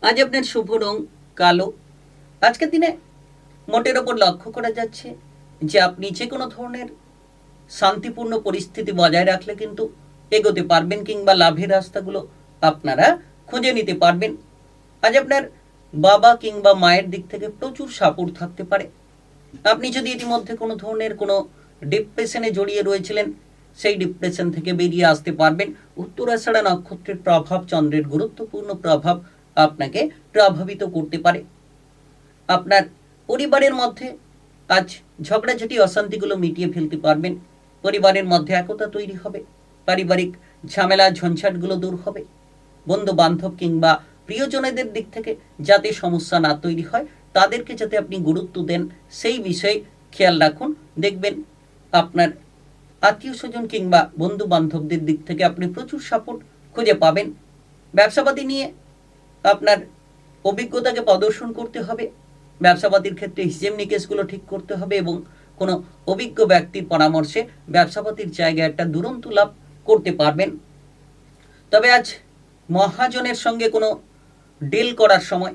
আজ আপনার শুভ রং কালো। আজকের দিনে মোটের ওপর লক্ষ্য করা যাচ্ছে যে আপনি যে কোনো ধরনের শান্তিপূর্ণ পরিস্থিতি বজায় রাখলে কিন্তু এগোতে পারবেন কিংবা লাভের রাস্তাগুলো আপনারা খুঁজে নিতে পারবেন। আজ আপনার বাবা কিংবা মায়ের দিক থেকে প্রচুর সাপোর্ট থাকতে পারে। আপনি যদি ইতিমধ্যে কোনো ধরনের কোনো ডিপ্রেশনে জড়িয়ে রয়েছিলেন, সেই ডিপ্রেশন থেকে বেরিয়ে আসতে পারবেন। উত্তরাষাঢ়া নক্ষত্রের প্রভাব, চন্দ্রের গুরুত্বপূর্ণ প্রভাব আপনাকে প্রভাবিত করতে পারে। আপনার পরিবারের মধ্যে আজ ঝগড়াঝাটি অশান্তিগুলো মিটিয়ে ফেলতে পারবেন। পরিবারের মধ্যে একতা তৈরি হবে, পারিবারিক ঝামেলা ঝঞ্ঝাটগুলো দূর হবে। বন্ধু বান্ধব কিংবা প্রিয়জনেদের দিক থেকে যাতে সমস্যা না তৈরি হয়, তাদেরকে যাতে আপনি গুরুত্ব দেন সেই বিষয়ে খেয়াল রাখুন। দেখবেন আপনার আত্মীয় স্বজন কিংবা বন্ধু বান্ধবদের দিক থেকে আপনি প্রচুর সাপোর্ট খুঁজে পাবেন। ব্যবসাবাদী নিয়ে আপনার অভিজ্ঞতাকে প্রদর্শন করতে হবে। ব্যবসাবাদীর ক্ষেত্রে হিসেব নিকেশগুলো ঠিক করতে হবে এবং কোনো অভিজ্ঞ ব্যক্তির পরামর্শে ব্যবসাপাতির জায়গায় একটা দুরন্ত লাভ করতে পারবেন। তবে আজ মহাজনের সঙ্গে কোনো ডিল করার সময়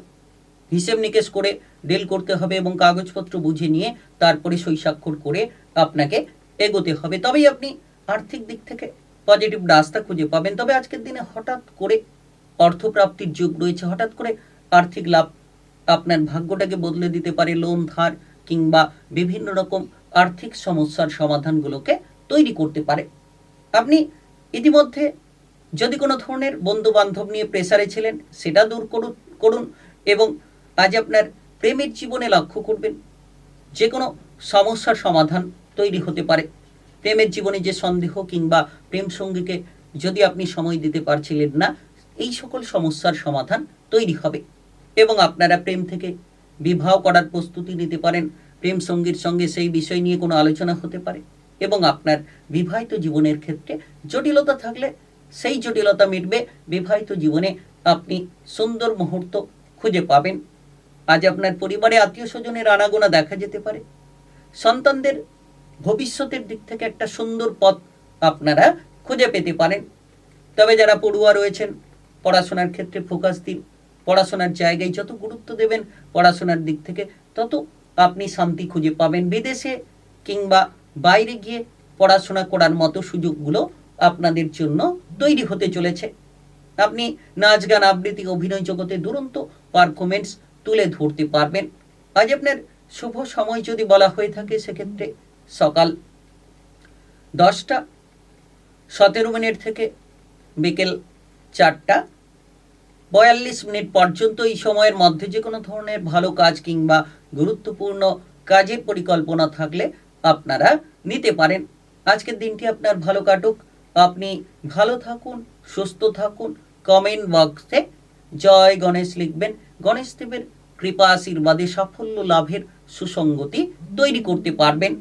হিসেব নিকেশ করে ডিল করতে হবে এবং কাগজপত্র বুঝে নিয়ে তারপরে সই স্বাক্ষর করে আপনাকে এগোতে হবে। তবেই আপনি আর্থিক দিক থেকে পজিটিভ রাস্তা খুঁজে পাবেন। তবে আজকের দিনে হঠাৎ করে অর্থপ্রাপ্তির যোগ রয়েছে। হঠাৎ করে আর্থিক লাভ আপনার ভাগ্যটাকে বদলে দিতে পারে। লোন ধার কিংবা বিভিন্ন রকম আর্থিক সমস্যার সমাধানগুলোকে তৈরি করতে পারে। আপনি ইতিমধ্যে যদি কোনো ধরনের বন্ধু বান্ধব নিয়ে প্রেসারে ছিলেন, সেটা দূর করুন এবং আজ আপনার প্রেমের জীবনে লক্ষ্য করবেন যে কোনো সমস্যার সমাধান তৈরি হতে পারে। প্রেমের জীবনে যে সন্দেহ কিংবা প্রেম সঙ্গীকে যদি আপনি সময় দিতে পারছিলেন না, এই সকল সমস্যার সমাধান তৈরি হবে এবং আপনারা প্রেম থেকে বিবাহ করার প্রস্তুতি নিতে পারেন। প্রেম সঙ্গীর সঙ্গে সেই বিষয় নিয়ে কোনো আলোচনা হতে পারে এবং আপনার বিবাহিত জীবনের ক্ষেত্রে জটিলতা থাকলে সেই জটিলতা মিটবে। বিবাহিত জীবনে আপনি সুন্দর মুহূর্ত খুঁজে পাবেন। আজ আপনার পরিবারে আত্মীয় স্বজনের আনাগোনা দেখা যেতে পারে। সন্তানদের ভবিষ্যতের দিক থেকে একটা সুন্দর পথ আপনারা খুঁজে পেতে পারেন। তবে যারা পড়ুয়া রয়েছেন, পড়াশোনার ক্ষেত্রে ফোকাস দিন। পড়াশোনার জায়গায় যত গুরুত্ব দেবেন পড়াশোনার দিক থেকে, তত আপনি শান্তি খুঁজে পাবেন। বিদেশে কিংবা বাইরে গিয়ে পড়াশোনা করার মতো সুযোগগুলো আপনাদের জন্য তৈরি হতে চলেছে। আপনি নাচ গান আবৃত্তি অভিনয় জগতে দুরন্ত পারফরমেন্স তুলে ধরতে পারবেন। আজ আপনার শুভ সময় যদি বলা হয়ে থাকে সেক্ষেত্রে সকাল 10:17 থেকে বিকেল 4:42 পর্যন্ত এই সময়ের মধ্যে যে কোনো ধরনের ভালো কাজ কিংবা গুরুত্বপূর্ণ কাজের পরিকল্পনা থাকলে আপনারা নিতে পারেন। আজকের দিনটি আপনার ভালো কাটুক, আপনি ভালো থাকুন, সুস্থ থাকুন। কমেন্ট বক্সে জয় গণেশ লিখবেন। গণেশ দেবের কৃপা আশীর্বাদে সাফল্য লাভের সুসংগতি তৈরি করতে পারবেন।